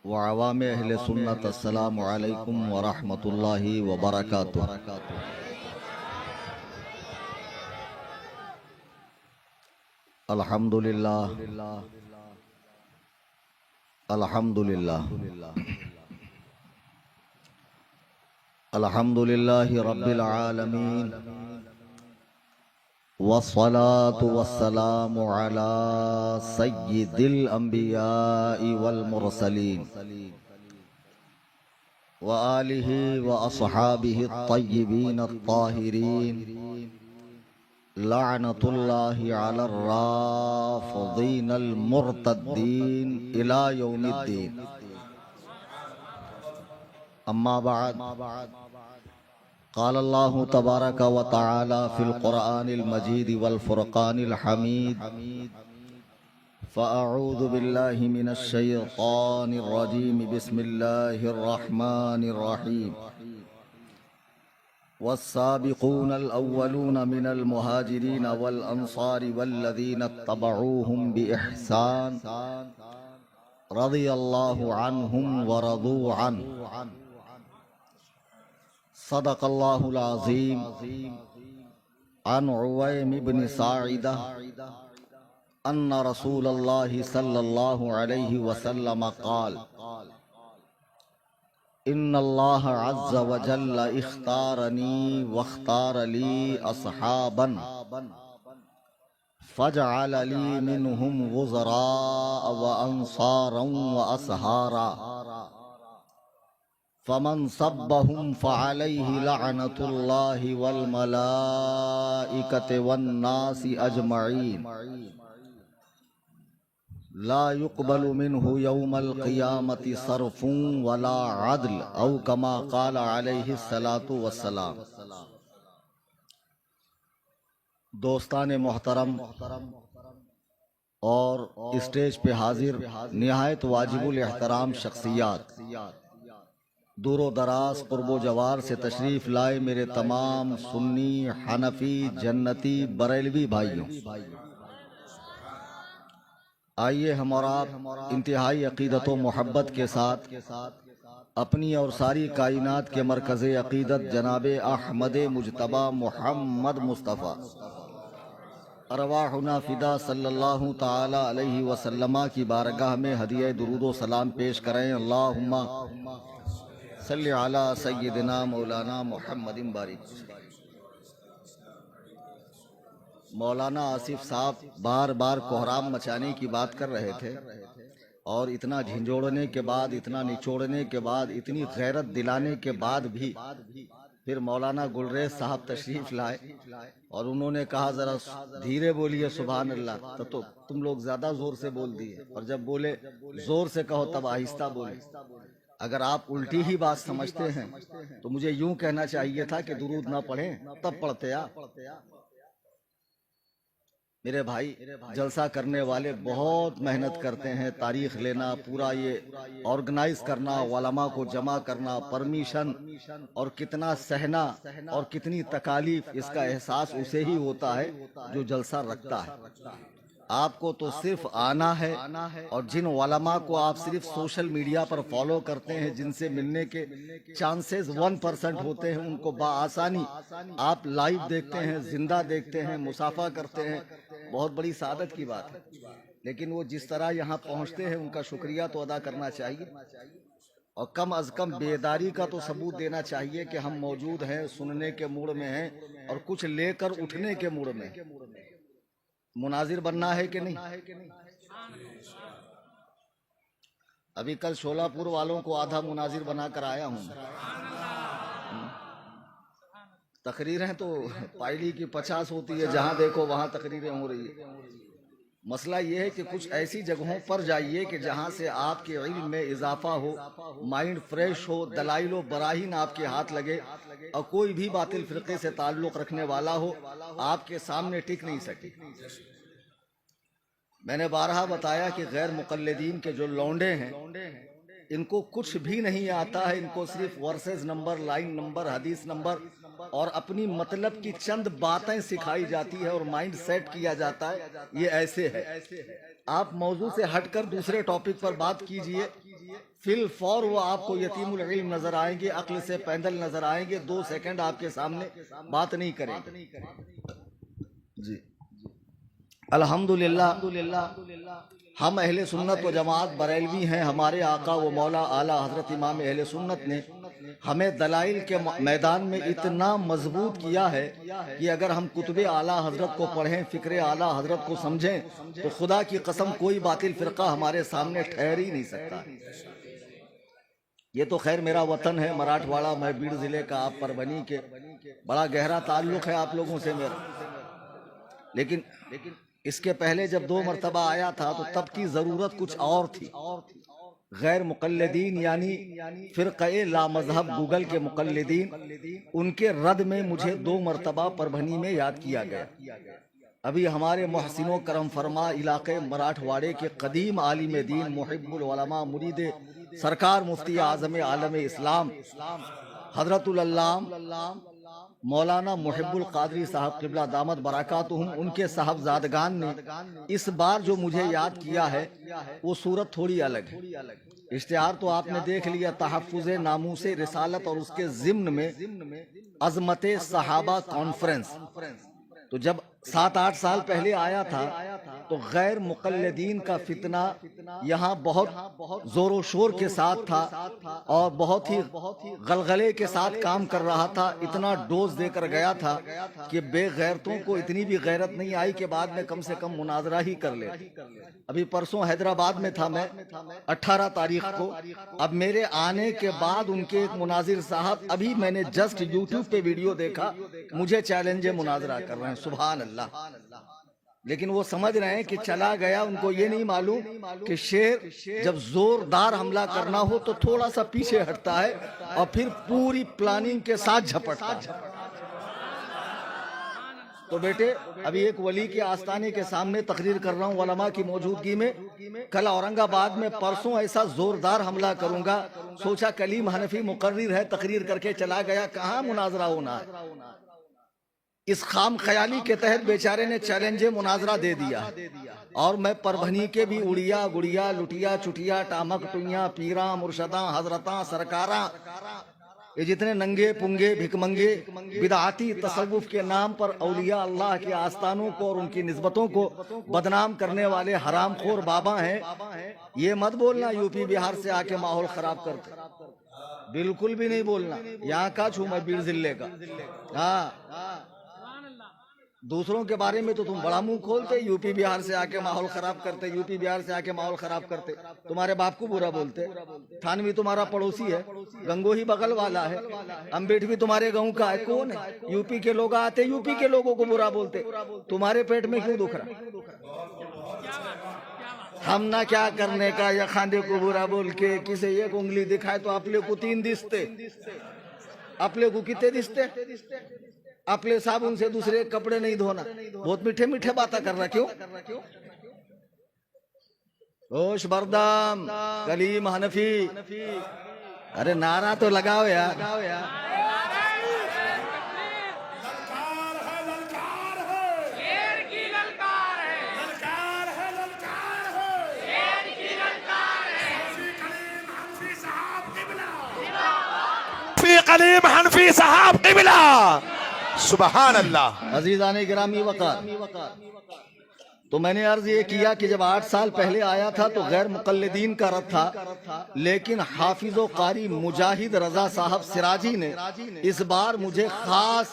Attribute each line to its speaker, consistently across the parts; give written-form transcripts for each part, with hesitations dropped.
Speaker 1: وعوام اہل سنت السلام علیکم ورحمۃ اللہ وبرکاتہ۔ الحمدللہ الحمدللہ الحمدللہ رب العالمین، والصلاة والسلام على سید الانبیاء والمرسلین وآلہ واصحابہ الطیبین الطاہرین، لعنت اللہ علی الرافضین المرتدین الی یوم الدین۔ اما بعد، قال اللہ تبارک و تعالی فی القرآن المجید والفرقان الحمید، فاعوذ باللہ من الشیطان الرجیم، بسم اللہ الرحمن الرحیم۔ والسابقون الأولون من المهاجرين والأنصار والذين اتبعوهم بإحسان رضي الله عنهم ورضوا عنه، صدق الله العظيم۔ عن عويم بن ساعدة أن رسول الله صلى الله عليه وسلم قال: ان اللہ عز وجل اختارنی واختار لی اصحابا فجعل لی منہم وزراء وانصارا واصہارا، فمن صبهم فعلیہ لعنت اللہ والملائکۃ والناس اجمعین، لا يقبل منه يوم القيامة صرف ولا عدل، او كما قال علیہ الصلاة والسلام۔ دوستان محترم اور اسٹیج پہ حاضر نہایت واجب الاحترام شخصیات، دور و دراز قرب و جوار سے تشریف لائے میرے تمام سنی، حنفی، جنتی، بریلوی بھائیوں، آئیے ہم اور آپ انتہائی عقیدت و محبت کے ساتھ اپنی اور ساری کائنات کے مرکز عقیدت جناب احمد مجتبی محمد مصطفیٰ ارواحنا فدا صلی اللہ تعالی علیہ وسلم کی بارگاہ میں ہدیہ درود و سلام پیش کریں۔ اللہم صلی علی سیدنا مولانا محمد بارک۔ مولانا آصف صاحب بار بار کوہرام مچانے کی بات کر رہے تھے، اور اتنا جھنجھوڑنے کے بعد، اتنا نچوڑنے کے بعد، اتنی غیرت دلانے کے بعد بھی پھر مولانا گلریز صاحب تشریف لائے اور انہوں نے کہا ذرا دھیرے بولیے سبحان اللہ، تو تم لوگ زیادہ زور سے بول دیے، اور جب بولے زور سے کہو تب آہستہ بولے۔ اگر آپ الٹی ہی بات سمجھتے ہیں تو مجھے یوں کہنا چاہیے تھا کہ درود نہ پڑھیں، تب پڑھتے آپ۔ میرے بھائی، جلسہ کرنے والے بہت محنت کرتے ہیں، تاریخ لینا، پورا یہ آرگنائز کرنا، علماء کو جمع کرنا، پرمیشن، اور کتنا سہنا اور کتنی تکالیف، اس کا احساس اسے ہی ہوتا ہے جو جلسہ رکھتا ہے۔ آپ کو تو صرف آنا ہے، اور جن علماء کو آپ صرف سوشل میڈیا پر فالو کرتے ہیں، جن سے ملنے کے چانسز 1% ہوتے ہیں، ان کو بآسانی آپ لائیو دیکھتے ہیں، زندہ دیکھتے ہیں، مصافحہ کرتے ہیں، بہت بڑی سعادت کی بات ہے۔ لیکن وہ جس طرح یہاں پہنچتے ہیں ان کا شکریہ تو ادا کرنا چاہیے، اور کم از کم بیداری کا تو ثبوت دینا چاہیے کہ ہم موجود ہیں، سننے کے موڈ میں ہیں، اور کچھ لے کر اٹھنے کے موڈ میں ہیں۔ مناظر بننا ہے کہ نہیں؟ ابھی کل شولہ پور والوں کو آدھا مناظر بنا کر آیا ہوں۔ تقریریں تو پائلی کی 50 ہوتی ہے، جہاں دیکھو وہاں تقریریں ہو رہی ہیں۔ مسئلہ یہ ہے کہ کچھ ایسی جگہوں پر جائیے کہ جہاں سے آپ کے علم میں اضافہ ہو، مائنڈ فریش ہو، دلائل و براہین آپ کے ہاتھ لگے، اور کوئی بھی باطل فرقے سے تعلق رکھنے والا ہو آپ کے سامنے ٹک نہیں سکے۔ میں نے بارہا بتایا کہ غیر مقلدین کے جو لونڈے ہیں، ان کو کچھ بھی نہیں آتا ہے، ان کو صرف ورسز نمبر، لائن نمبر، حدیث نمبر اور اپنی مطلب کی چند باتیں سکھائی جاتی ہے اور مائنڈ سیٹ کیا جاتا ہے۔ یہ ایسے ہے۔ آپ موضوع سے ہٹ کر دوسرے ٹاپک پر بات کیجئے فل فور وہ آپ کو یتیم العلم نظر آئیں گے، عقل سے پیندل نظر آئیں گے، 2 سیکنڈ آپ کے سامنے بات نہیں کریں جی۔ الحمدللہ ہم اہل سنت و جماعت بریلوی ہیں، ہمارے آقا و مولا اعلیٰ حضرت امام اہل سنت نے ہمیں دلائل کے میدان میں اتنا مضبوط کیا ہے کہ اگر ہم کتب اعلیٰ حضرت کو پڑھیں، فکر اعلیٰ حضرت کو سمجھیں، تو خدا کی قسم کوئی باطل فرقہ ہمارے سامنے ٹھہر ہی نہیں سکتا۔ یہ تو خیر میرا وطن ہے مراٹھواڑہ، میں بیڑ ضلع کا، آپ پربھنی کے، بڑا گہرا تعلق ہے آپ لوگوں سے میرا، لیکن اس کے پہلے جب 2 مرتبہ آیا تھا تو تب کی ضرورت کچھ اور تھی۔ غیر مقلدین یعنی فرقہ لا مذہب گوگل کے مقلدین، ان کے رد میں مجھے 2 مرتبہ پربھنی میں یاد کیا گیا۔ ابھی ہمارے محسن و کرم فرما علاقے مراٹھواڑے کے قدیم عالم دین، محب العلماء، مرید سرکار مفتی اعظم عالم اسلام حضرت العلامہ مولانا محب القادری صاحب قبلہ دامت برکاتہم، ان کے صاحبزادگان نے اس بار جو مجھے یاد کیا ہے وہ صورت تھوڑی الگ ہے۔ اشتہار تو آپ نے دیکھ لیا، تحفظ ناموس رسالت، اور اس کے ضمن میں عظمت صحابہ کانفرنس۔ تو جب 7-8 سال پہلے آیا تھا تو غیر مقلدین کا فتنہ یہاں بہت زور و شور کے ساتھ تھا اور بہت ہی غلغلے کے ساتھ کام کر رہا تھا، اتنا ڈوز دے کر گیا تھا کہ بے غیرتوں کو اتنی بھی غیرت نہیں آئی کہ بعد میں کم سے کم مناظرہ ہی کر لے۔ ابھی پرسوں حیدرآباد میں تھا میں 18 تاریخ کو، اب میرے آنے کے بعد ان کے ایک مناظر صاحب، ابھی میں نے جسٹ یوٹیوب پہ ویڈیو دیکھا، مجھے چیلنج مناظرہ کر رہے ہیں، سبحان اللہ۔ لیکن وہ سمجھ رہے ہیں کہ چلا گیا، ان کو یہ نہیں معلوم کہ شیر جب زوردار حملہ کرنا ہو تو تھوڑا سا پیچھے ہٹتا ہے اور پھر پوری پلاننگ کے ساتھ جھپٹتا ہے۔ تو بیٹے ابھی ایک ولی کے آستانے کے سامنے تقریر کر رہا ہوں علماء کی موجودگی میں، کل اورنگ آباد میں، پرسوں ایسا زوردار حملہ کروں گا، سوچا کلیم حنفی مقرر ہے، تقریر کر کے چلا گیا، کہاں مناظرہ ہونا ہے۔ اس خام خیالی کے تحت بیچارے نے چیلنج مناظرہ دے دیا، اور میں پربھنی کے بھی اڑیا گڑیا لٹیا چٹیا ٹامک ٹویاں پیراں مرشداں حضرتاں سرکاراں، یہ جتنے ننگے پنگے بھکمنگے بدعاتی تصوف کے نام پر اولیاء اللہ کے آستانوں کو اور ان کی نسبتوں کو بدنام کرنے والے حرام خور بابا ہیں، یہ مت بولنا یو پی بہار سے آ کے ماحول خراب کرتے، بالکل بھی نہیں بولنا، یہاں کا چھوں میں بیڑ ضلع کا۔ ہاں دوسروں کے بارے میں تو تم بڑا منہ کھولتے، یو پی بہار سے آ کے ماحول خراب کرتے، یو پی بہار سے آ کے ماحول خراب کرتے، تمہارے باپ کو برا بولتے، تھانوی تمہارا پڑوسی ہے، گنگو ہی بغل والا ہے، امبیڈ بھی تمہارے گاؤں کا ہے، کون ہے؟ یو پی کے لوگ آتے یو پی کے لوگوں کو برا بولتے، تمہارے پیٹ میں کیوں دکھ رہا؟ ہم نہ کیا کرنے کا، یا خاندے کو برا بول کے کسی ایک انگلی دکھائے تو اپنے کو 3 دستے، اپنے کو کتنے دستے؟ اپنے صابن سے دوسرے کپڑے نہیں دھونا، بہت میٹھے میٹھے باتیں کر رہا، کیوں؟ ہوش بردام کلیم حنفی، ارے نعرہ تو لگاؤ یار۔
Speaker 2: کلیم حنفی صاحب قبلہ، سبحان اللہ۔
Speaker 1: عزیزان گرامی وقار، تو میں نے عرض یہ کیا کہ جب 8 سال پہلے آیا تھا تو غیر مقلدین کا رد تھا، لیکن حافظ و قاری مجاہد رضا صاحب سراجی نے اس بار مجھے خاص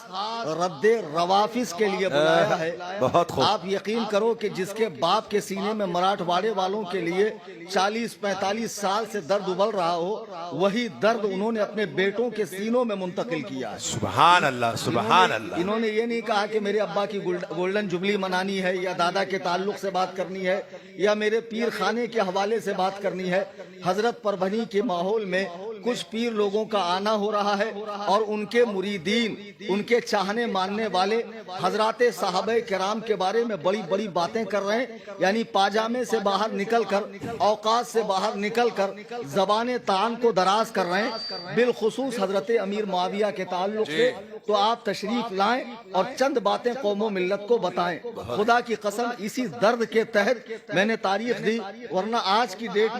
Speaker 1: رد روافظ کے لیے بلایا ہے۔
Speaker 2: بہت خوب۔
Speaker 1: آپ یقین کرو کہ جس کے باپ کے سینے میں مراٹھواڑے والوں کے لیے 40-45 سال سے درد ابل رہا ہو، وہی درد انہوں نے اپنے بیٹوں کے سینوں میں منتقل کیا ہے۔
Speaker 2: سبحان اللہ، سبحان اللہ۔
Speaker 1: انہوں نے یہ نہیں کہا کہ میرے ابا کی گولڈن جبلی منانی ہے، یا دادا کے تعلق سے بات کرنی ہے، یا میرے پیر خانے کے حوالے سے بات کرنی ہے۔ حضرت پربھنی کے ماحول میں کچھ پیر لوگوں کا آنا ہو رہا ہے، اور ان کے مریدین، ان کے چاہنے ماننے والے حضرات صحابہ کرام کے بارے میں بڑی بڑی باتیں کر رہے ہیں، یعنی پاجامے سے باہر نکل کر، اوقات سے باہر نکل کر زبان طعن کو دراز کر رہے ہیں، بالخصوص حضرت امیر معاویہ کے تعلق سے۔ تو آپ تشریف لائیں اور چند باتیں قوم و ملت کو بتائیں، خدا کی قسم اسی اسی درد کے تحت میں نے تاریخ دی، ورنہ آج کی ڈیٹ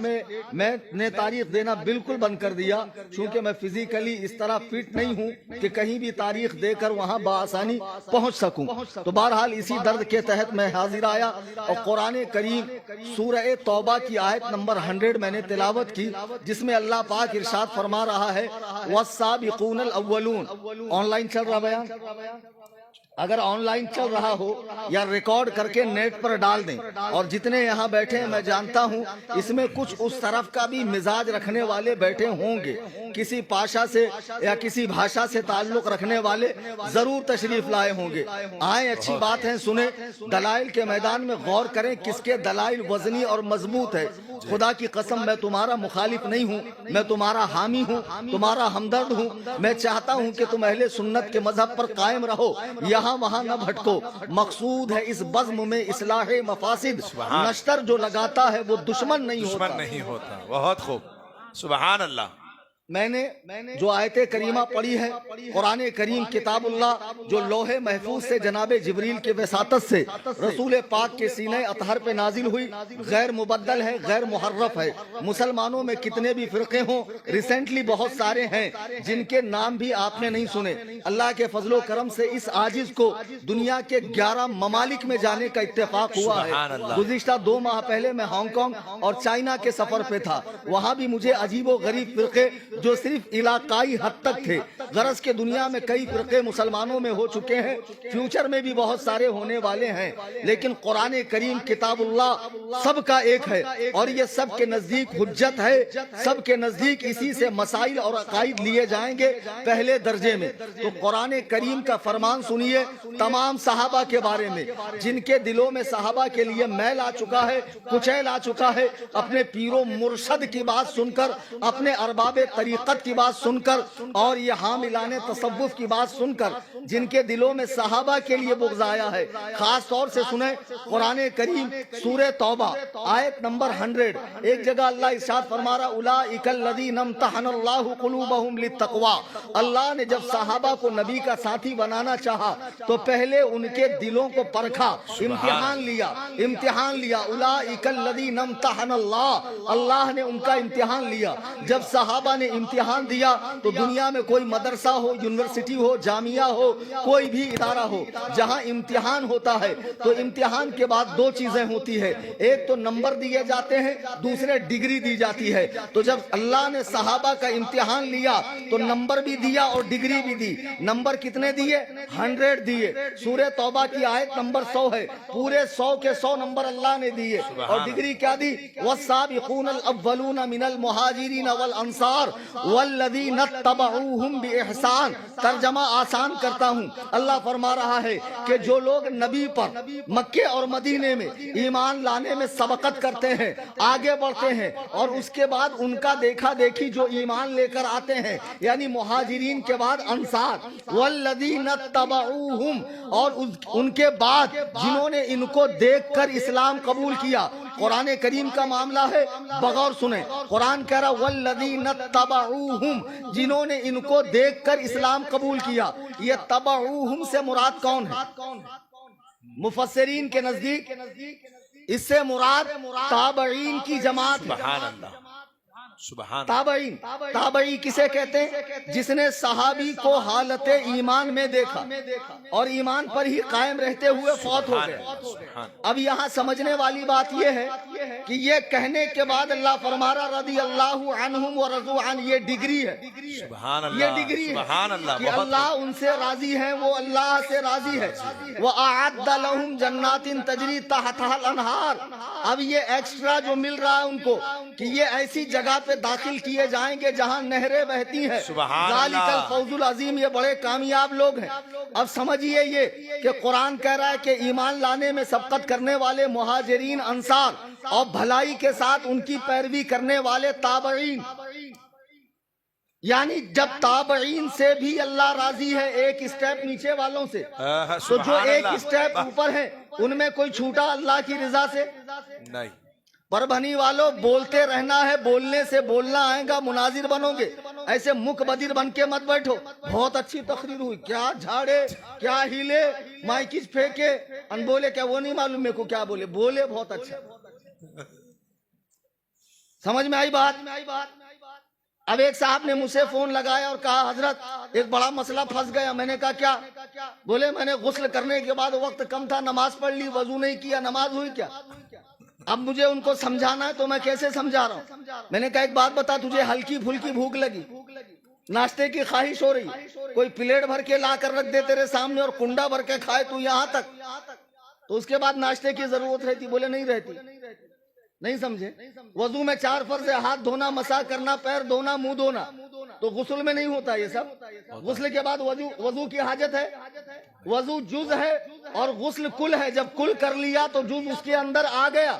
Speaker 1: میں نے تاریخ دینا بالکل بند کر دیا، چونکہ میں فزیکلی اس طرح فٹ نہیں ہوں کہ کہیں بھی تاریخ دے کر وہاں بآسانی پہنچ سکوں۔ تو بہرحال اسی درد کے تحت میں حاضر آیا اور قرآن کریم سورہ توبہ کی آیت نمبر 100 میں نے تلاوت کی، جس میں اللہ پاک ارشاد فرما رہا ہے والسابقون الاولون۔ آن لائن چل رہا بیان؟ اگر آن لائن چل رہا ہو یا ریکارڈ کر کے نیٹ پر ڈال دیں، اور جتنے یہاں بیٹھے ہیں میں جانتا ہوں اس میں کچھ اس طرف کا بھی مزاج رکھنے والے بیٹھے ہوں گے، کسی پاشا سے یا کسی بھاشا سے تعلق رکھنے والے ضرور تشریف لائے ہوں گے۔ آئیں، اچھی بات ہے، سنیں، دلائل کے میدان میں غور کریں کس کے دلائل وزنی اور مضبوط ہے۔ خدا کی قسم میں تمہارا مخالف نہیں ہوں، میں تمہارا حامی ہوں، تمہارا ہمدرد ہوں۔ میں چاہتا ہوں کہ تم اہل سنت کے مذہب پر قائم رہو، یہاں وہاں نہ بھٹکو۔ مقصود ہے اس بزم میں اصلاح مفاسد، نشتر جو لگاتا ہے وہ دشمن نہیں ہوتا۔
Speaker 2: بہت خوب، سبحان اللہ۔
Speaker 1: میں نے جو آیت کریمہ پڑھی ہے، قرآن کریم کتاب اللہ جو لوح محفوظ سے جناب جبریل کے وساطت سے رسول پاک کے سینہ اطہر پہ نازل ہوئی، غیر مبدل ہے، غیر محرف ہے۔ مسلمانوں میں کتنے بھی فرقے ہوں، ریسنٹلی بہت سارے ہیں جن کے نام بھی آپ نے نہیں سنے۔ اللہ کے فضل و کرم سے اس عاجز کو دنیا کے 11 ممالک میں جانے کا اتفاق ہوا ہے۔ گزشتہ 2 ماہ پہلے میں ہانگ کانگ اور چائنا کے سفر پہ تھا، وہاں بھی مجھے عجیب و غریب فرقے جو صرف علاقائی حد تک تھے، غرض کے دنیا میں کئی فرقے مسلمانوں میں ہو چکے ہیں، فیوچر میں بھی بہت سارے ہونے والے ہیں، لیکن قرآن کریم کتاب اللہ سب کا ایک ہے، اور یہ سب کے نزدیک حجت ہے، سب کے نزدیک اسی سے مسائل اور عقائد لیے جائیں گے پہلے درجے میں۔ تو قرآن کریم کا فرمان سنیے تمام صحابہ کے بارے میں، جن کے دلوں میں صحابہ کے لیے میل آ چکا ہے، کچیل آ چکا ہے، اپنے پیر و مرشد کی بات سن کر، اپنے ارباب طریقت کی بات سن کر، اور یہ حاملان تصوف کی بات سن کر، جن کے دلوں میں صحابہ کے لیے بغض آیا ہے۔ خاص طور سے سنیں قرآن کریم سورہ توبہ آیت نمبر 100، ایک جگہ اللہ ارشاد فرما رہا اولئک الذین امتحن اللہ قلوبہم للتقوی۔ اللہ نے جب صحابہ کو نبی کا ساتھی بنانا چاہا تو پہلے ان کے دلوں کو پرکھا، امتحان لیا۔ اولئک الذین امتحن اللہ نے ان کا امتحان لیا۔ جب صحابہ نے امتحان دیا تو دنیا میں کوئی مدرسہ ہو، یونیورسٹی ہو، جامعہ ہو، کوئی بھی ادارہ ہو، جہاں امتحان ہوتا ہے تو امتحان کے بعد 2 چیزیں ہوتی ہے، ایک تو نمبر دیے جاتے ہیں، دوسرے ڈگری دی جاتی ہے۔ تو جب اللہ نے صحابہ کا امتحان لیا تو نمبر بھی دیا اور ڈگری بھی دی۔ نمبر کتنے دیے؟ 100 دیے۔ سورہ توبہ کی آیت نمبر 100 ہے، پورے 100 کے 100 نمبر اللہ نے دیے، اور ڈگری کیا دی؟ والسابقون الاولون من المہاجرین والانصار والذین اتبعوہم باحسان۔ ترجمہ آسان کرتا ہوں، اللہ فرما رہا ہے کہ جو لوگ نبی پر مکے اور مدینے میں ایمان لانے میں سبقت کرتے ہیں، آگے بڑھتے ہیں، اور اس کے بعد ان کا دیکھا دیکھی جو ایمان لے کر آتے ہیں، یعنی مہاجرین کے بعد انصار، والذین اتبعوہم، اور ان کے بعد جنہوں نے ان کو دیکھ کر اسلام قبول کیا۔ قرآن کریم کا معاملہ ہے، بغور سنیں، قرآن کہہ رہا والذین اتبعوہم، جنہوں نے ان کو دیکھ کر اسلام قبول کیا۔ یہ تبعوہم سے مراد کون ہے؟ مفسرین کے نزدیک اس سے مراد تابعین کی جماعت ہے۔ تابعین، تابعی کسے کہتے ہیں؟ جس نے صحابی کو حالت ایمان میں دیکھا اور ایمان پر ہی قائم رہتے ہوئے فوت ہو گئے۔ اب یہاں سمجھنے والی بات یہ ہے کہ یہ کہنے کے بعد اللہ فرما رہا رضی اللہ عنہم ورضوا عنہ، یہ ڈگری ہے، یہ ڈگری ہے کہ اللہ ان سے راضی ہے، وہ اللہ سے راضی ہے۔ وَأَعَدَّ لَهُمْ جَنَّاتٍ تَجْرِي تَحْتَهَا الْأَنْهَارُ، اب یہ ایکسٹرا جو مل رہا ہے ان کو کہ یہ ایسی جگہ پہ داخل کیے جائیں گے جہاں نہریں بہتی ہیں۔ ذالک الفوز العظیم، یہ بڑے کامیاب لوگ ہیں۔ اب سمجھئے یہ کہ قرآن کہہ رہا ہے کہ ایمان لانے میں سبقت کرنے والے مہاجرین انصار، اور بھلائی کے ساتھ ان کی پیروی کرنے والے تابعین، یعنی جب تابعین سے بھی اللہ راضی ہے ایک اسٹیپ نیچے والوں سے، تو جو ایک اسٹیپ اوپر ہیں ان میں کوئی چھوٹا اللہ کی رضا سے نہیں۔ پربھنی والوں، بولتے رہنا ہے، بولنے سے بولنا آئے گا، مناظر بنو گے، ایسے مک بدیر بن کے مت بیٹھو. بہت اچھی تقریر ہوئی, کیا جھاڑے, کیا ہیلے, مائکس پھینکے, ان بولے کیا وہ نہیں معلوم میرے کو کیا بولے, بولے بہت اچھا. سمجھ میں آئی بات؟ اب ایک صاحب نے مجھ سے فون لگایا اور کہا حضرت ایک بڑا مسئلہ پھنس گیا. میں نے کہا کیا؟ بولے میں نے غسل کرنے کے بعد وقت کم تھا, نماز پڑھ لی, وضو نہیں کیا, نماز ہوئی کیا؟ اب مجھے ان کو سمجھانا ہے تو میں کیسے سمجھا رہا ہوں. میں نے کہا ایک بات بتا, تجھے ہلکی پھلکی بھوک لگی, ناشتے کی خواہش ہو رہی, کوئی پلیٹ بھر کے لا کر رکھ دے تیرے سامنے اور کنڈا بھر کے کھائے تو یہاں تک, تو اس کے بعد ناشتے کی ضرورت رہتی؟ بولے نہیں رہتی. نہیں سمجھے؟ وضو میں 4 فرض ہے, ہاتھ دھونا, مسح کرنا, پیر دھونا, منہ دھونا, تو غسل میں نہیں ہوتا یہ سب. غسل کے بعد وضو کی حاجت ہے. وضو جز ہے اور غسل کل ہے, جب کل کر لیا تو جز اس کے اندر آ گیا.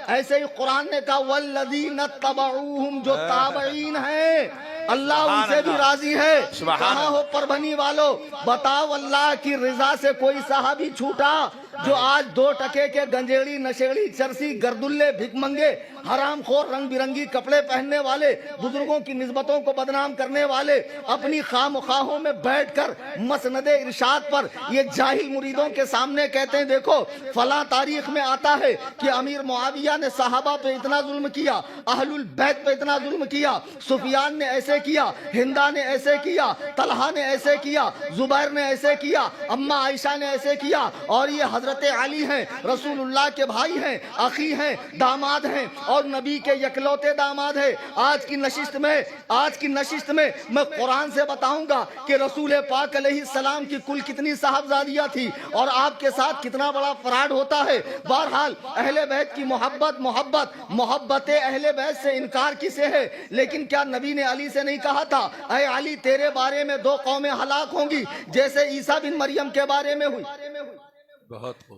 Speaker 1: ایسے ہی قرآن نے کہا والذین اتبعوہم, جو تابعین ہیں اللہ ان سے بھی راضی ہے. کہاں ہو پربھنی والو, بتاؤ اللہ کی رضا سے کوئی صحابی چھوٹا جو آج 2 ٹکے کے گنجیڑی, نشیڑی, چرسی, گردلے, بھک منگے, حرام خور, رنگ برنگی کپڑے پہننے والے, بزرگوں کی نسبتوں کو بدنام کرنے والے, اپنی خواہوں میں بیٹھ کر مسند ارشاد پر یہ جاہل مریدوں کے سامنے کہتے ہیں دیکھو فلاں تاریخ میں آتا ہے کہ امیر معاویہ نے صحابہ پہ اتنا ظلم کیا, اہل البیت پہ اتنا ظلم کیا, سفیان نے ایسے کیا, ہندا نے ایسے کیا, طلحہ نے ایسے کیا, زبیر نے ایسے کیا, اماں عائشہ نے ایسے کیا, اور یہ حضرت علی ہیں, رسول اللہ کے بھائی ہیں, اخی ہیں, داماد ہیں, اور نبی کے یکلوتے داماد ہیں. آج کی نشست میں میں قرآن سے بتاؤں گا کہ رسول پاک علیہ السلام کی کل کتنی صاحبزادیاں تھی اور آپ کے ساتھ کتنا بڑا فراڈ ہوتا ہے. بہرحال اہل بیت کی محبت اہل بیت سے انکار کسے ہے؟ لیکن کیا نبی نے علی سے نہیں کہا تھا اے علی تیرے بارے میں 2 قومیں ہلاک ہوں گی جیسے عیسیٰ بن مریم کے بارے میں ہوئی؟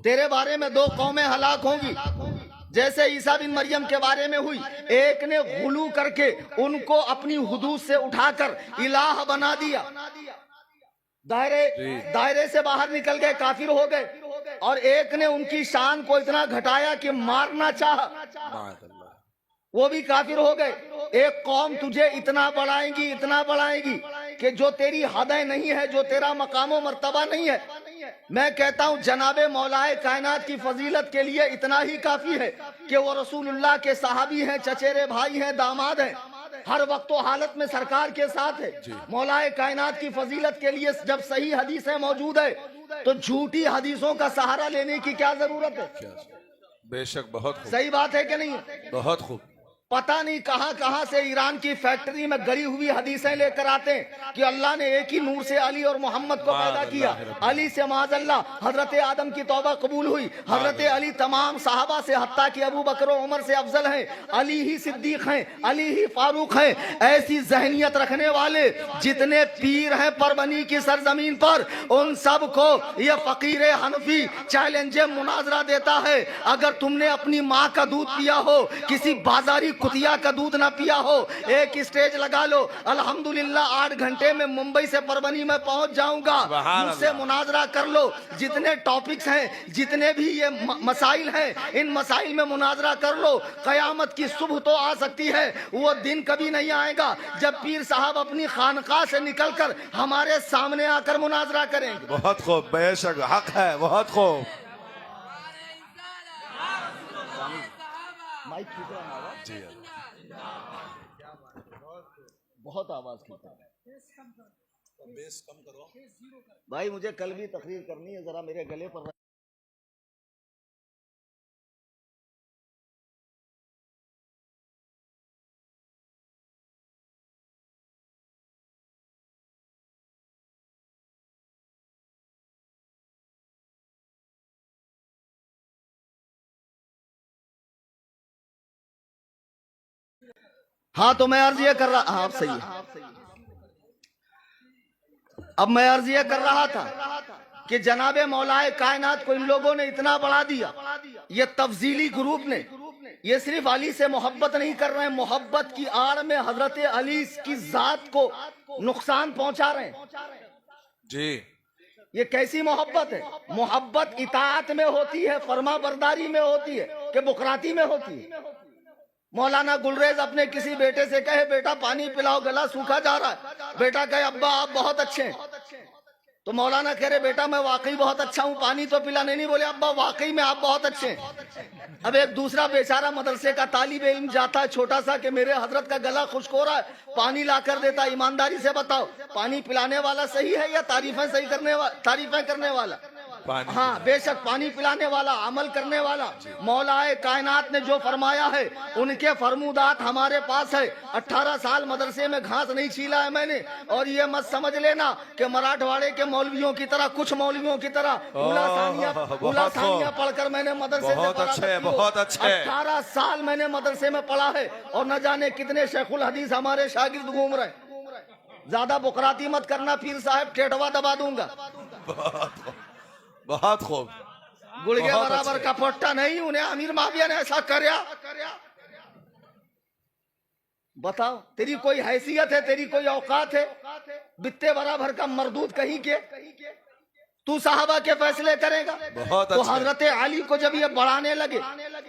Speaker 1: تیرے بارے میں 2 قومیں ہلاک ہوں گی جیسے عیسیٰ بن مریم کے بارے میں ہوئی. ایک نے غلو کر کے ان کو اپنی حدود سے اٹھا کر الہ بنا دیا, دائرے سے باہر نکل گئے, کافر ہو گئے, اور ایک نے ان کی شان کو اتنا گھٹایا کہ مارنا چاہا, وہ بھی کافر ہو گئے. ایک قوم تجھے اتنا بڑھائے گی کہ جو تیری حدیں نہیں ہے, جو تیرا مقام و مرتبہ نہیں ہے. میں کہتا ہوں جناب مولا کائنات کی فضیلت کے لیے اتنا ہی کافی ہے کہ وہ رسول اللہ کے صحابی ہیں, چچیرے بھائی ہیں, داماد ہیں, ہر وقت و حالت میں سرکار کے ساتھ ہے. مولا کائنات کی فضیلت کے لیے جب صحیح حدیثیں موجود ہے تو جھوٹی حدیثوں کا سہارا لینے کی کیا ضرورت ہے؟
Speaker 2: بے شک, بہت خوب,
Speaker 1: صحیح بات ہے کہ نہیں؟
Speaker 2: بہت خوب.
Speaker 1: پتہ نہیں کہاں سے ایران کی فیکٹری میں گڑی ہوئی حدیثیں لے کر آتے ہیں کہ اللہ نے ایک ہی نور سے علی اور محمد کو پیدا کیا. علی سے معاذ اللہ حضرت آدم کی توبہ قبول ہوئی. حضرت علی تمام صحابہ سے حتیٰ کہ ابو بکر و عمر سے افضل ہیں, علی ہی صدیق ہیں, علی ہی فاروق ہیں. ایسی ذہنیت رکھنے والے جتنے پیر ہیں پربنی کی سرزمین پر, ان سب کو یہ فقیر حنفی چیلنج مناظرہ دیتا ہے اگر تم نے اپنی ماں کا دودھ پیا ہو, کسی بازاری کتیا کا دودھ نہ پیا ہو, ایک اسٹیج لگا لو, الحمدللہ 8 گھنٹے میں ممبئی سے پربنی میں پہنچ جاؤں گا, مجھ سے مناظرہ کر لو. جتنے ٹاپکس ہیں, جتنے بھی یہ مسائل ہیں, ان مسائل میں مناظرہ کر لو. قیامت کی صبح تو آ سکتی ہے, وہ دن کبھی نہیں آئے گا جب پیر صاحب اپنی خانقاہ سے نکل کر ہمارے سامنے آ کر مناظرہ کریں گے.
Speaker 2: بہت خوب, بے شک حق ہے, بہت خوب. جی
Speaker 1: بہت آواز کرتا ہے بھائی, مجھے کل بھی تقریر کرنی ہے, ذرا میرے گلے پر ہاں تو میں عرض یہ کر رہا, ہاں صحیح ہے. اب میں عرض یہ کر رہا تھا کہ جناب مولا کائنات کو ان لوگوں نے اتنا بڑھا دیا, یہ تفضیلی گروپ نے, یہ صرف علی سے محبت نہیں کر رہے ہیں, محبت کی آڑ میں حضرت علی کی ذات کو نقصان پہنچا رہے ہیں.
Speaker 2: جی,
Speaker 1: یہ کیسی محبت ہے؟ محبت اطاعت میں ہوتی ہے, فرما برداری میں ہوتی ہے کہ بکراتی میں ہوتی ہے؟ مولانا گلریز اپنے کسی بیٹے سے کہے بیٹا پانی پلاؤ گلا سوکھا جا رہا ہے، بیٹا کہے ابا آپ بہت اچھے ہیں، تو مولانا کہہ رہے بیٹا میں واقعی بہت اچھا ہوں، پانی تو پلانے نہیں، بولے ابا واقعی میں آپ بہت اچھے ہیں۔ اب ایک دوسرا بیچارہ مدرسے کا طالب علم جاتا ہے چھوٹا سا کہ میرے حضرت کا گلا خشک ہو رہا ہے، پانی لا کر دیتا، ایمانداری سے بتاؤ پانی پلانے والا صحیح ہے یا تعریفیں کرنے والا؟ ہاں بے شک پانی پلانے والا، عمل کرنے والا۔ مولا کائنات نے جو فرمایا ہے ان کے فرمودات ہمارے پاس ہے۔ 18 سال مدرسے میں گھاس نہیں چھیلا ہے میں نے، اور یہ مت سمجھ لینا کہ مراٹھواڑے کے مولویوں کی طرح، کچھ مولویوں کی طرح اولا ثانیہ پڑھ کر میں نے مدرسے سے پڑھا۔
Speaker 2: بہت اچھے
Speaker 1: 18 سال میں نے مدرسے میں پڑھا ہے، اور نہ جانے کتنے شیخ الحدیث ہمارے شاگرد گھوم رہے۔ زیادہ بکراتی مت کرنا پیر صاحب، ٹھیٹوا دبا دوں گا۔
Speaker 2: بہت خوب،
Speaker 1: گڑگے برابر کا پھوٹا نہیں، انہیں امیر معاویہ نے ایسا کریا۔ بتاؤ تیری کوئی حیثیت ہے، تیری کوئی اوقات ہے؟ بتے برابر کا مردود کہیں کے تو صحابہ کے فیصلے کرے گا؟ تو حضرت علی کو جب یہ بڑھانے لگے،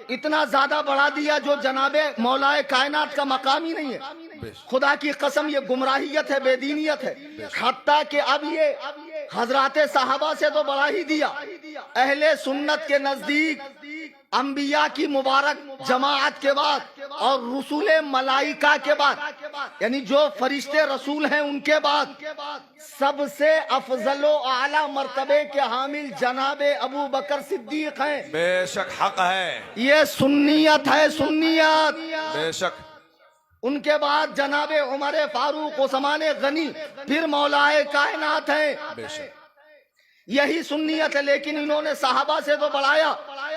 Speaker 1: اتنا زیادہ بڑھا دیا جو جناب مولا کائنات کا مقام ہی نہیں ہے۔ خدا کی قسم یہ گمراہیت ہے، بے دینیت ہے، حتیٰ کہ اب یہ حضرات صحابہ سے تو بڑھا ہی دیا۔ اہل سنت کے نزدیک انبیاء کی مبارک جماعت کے بعد اور رسول ملائکہ کے بعد، یعنی جو فرشتے رسول ہیں ان کے بعد سب سے افضل و اعلیٰ مرتبے کے حامل جناب ابو بکر صدیق ہیں۔
Speaker 2: بے شک حق ہے،
Speaker 1: یہ سنیت ہے، سنیت۔
Speaker 2: بے شک
Speaker 1: ان کے بعد جناب عمر فاروق، عثمان غنی، پھر مولا کائنات ہیں۔
Speaker 2: بے شک
Speaker 1: یہی سنیت ہے، لیکن انہوں نے صحابہ سے تو بڑھایا،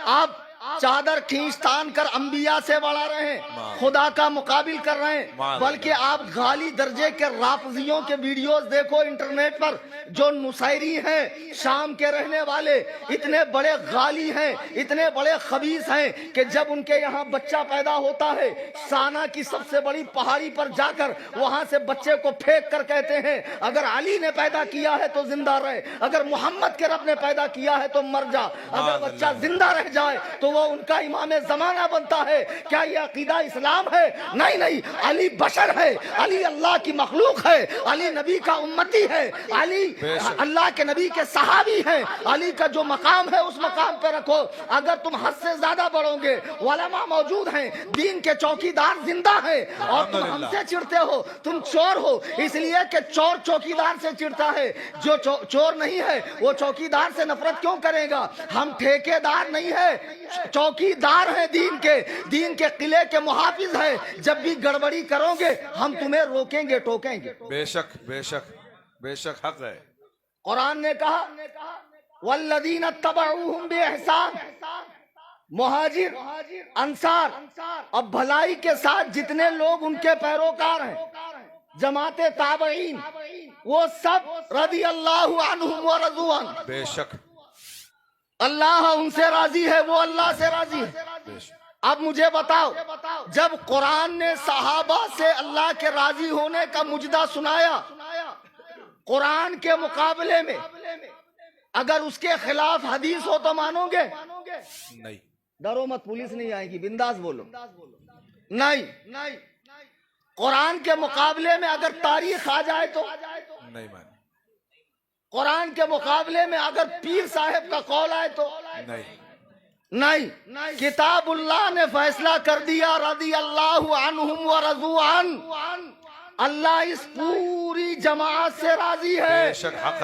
Speaker 1: آپ چادر کھینچ تان کر انبیاء سے بڑھا رہے ہیں، خدا کا مقابل کر رہے ہیں۔ بلکہ آپ غالی درجے کے رافضیوں کے ویڈیوز دیکھو انٹرنیٹ پر، جو نصیری ہیں شام کے رہنے والے، اتنے بڑے غالی ہیں، اتنے بڑے خبیث ہیں کہ جب ان کے یہاں بچہ پیدا ہوتا ہے، سانا کی سب سے بڑی پہاڑی پر جا کر وہاں سے بچے کو پھینک کر کہتے ہیں اگر علی نے پیدا کیا ہے تو زندہ رہے، اگر محمد کے رب نے پیدا کیا ہے تو مر جا، اگر بچہ زندہ رہ جائے تو وہ ان کا امام زمانہ بنتا ہے۔ کیا یہ عقیدہ اسلام ہے؟ نہیں نہیں، علی بشر ہے، علی اللہ کی مخلوق ہے، علی نبی کا امتی ہے، علی اللہ کے نبی کے صحابی ہیں، علی کا جو مقام ہے اس مقام پہ رکھو۔ اگر تم حد سے زیادہ بڑھو گے، علماء موجود ہیں، دین کے چوکیدار زندہ ہیں، اور تم ہم سے چڑھتے ہو، تم چور ہو، اس لیے کہ چور چوکیدار سے چڑھتا ہے، جو چور نہیں ہے وہ چوکیدار سے نفرت کیوں کرے گا؟ ہم ٹھیکیدار نہیں ہے، چوکیدار ہیں دین کے قلعے کے محافظ ہیں۔ جب بھی گڑبڑی کرو گے ہم تمہیں روکیں گے، ٹوکیں گے۔
Speaker 2: بے شک بے شک بے شک حق ہے۔
Speaker 1: قرآن نے کہا والذین اتبعوہم بإحسان، مہاجر انصار اور بھلائی کے ساتھ جتنے لوگ ان کے پیروکار ہیں، جماعت تابعین، وہ سب رضی اللہ عنہم ورضوا عنہ،
Speaker 2: بے شک
Speaker 1: اللہ ان سے راضی ہے، وہ اللہ سے راضی ہے۔ اب مجھے بتاؤ، جب قرآن نے صحابہ سے اللہ کے راضی ہونے کا مجدہ سنایا، قرآن کے مقابلے میں اگر اس کے خلاف حدیث ہو تو مانو گے؟
Speaker 2: نہیں،
Speaker 1: ڈرو مت، پولیس نہیں آئے گی، بنداس بولو۔ نہیں، قرآن کے مقابلے میں اگر تاریخ آ جائے تو
Speaker 2: نہیں مانے،
Speaker 1: قرآن کے مقابلے میں اگر پیر صاحب کا قول آئے تو نہیں۔ کتاب اللہ نے فیصلہ کر دیا، رضی اللہ عنہم ورضوا عنہ، اللہ اس پوری جماعت سے راضی ہے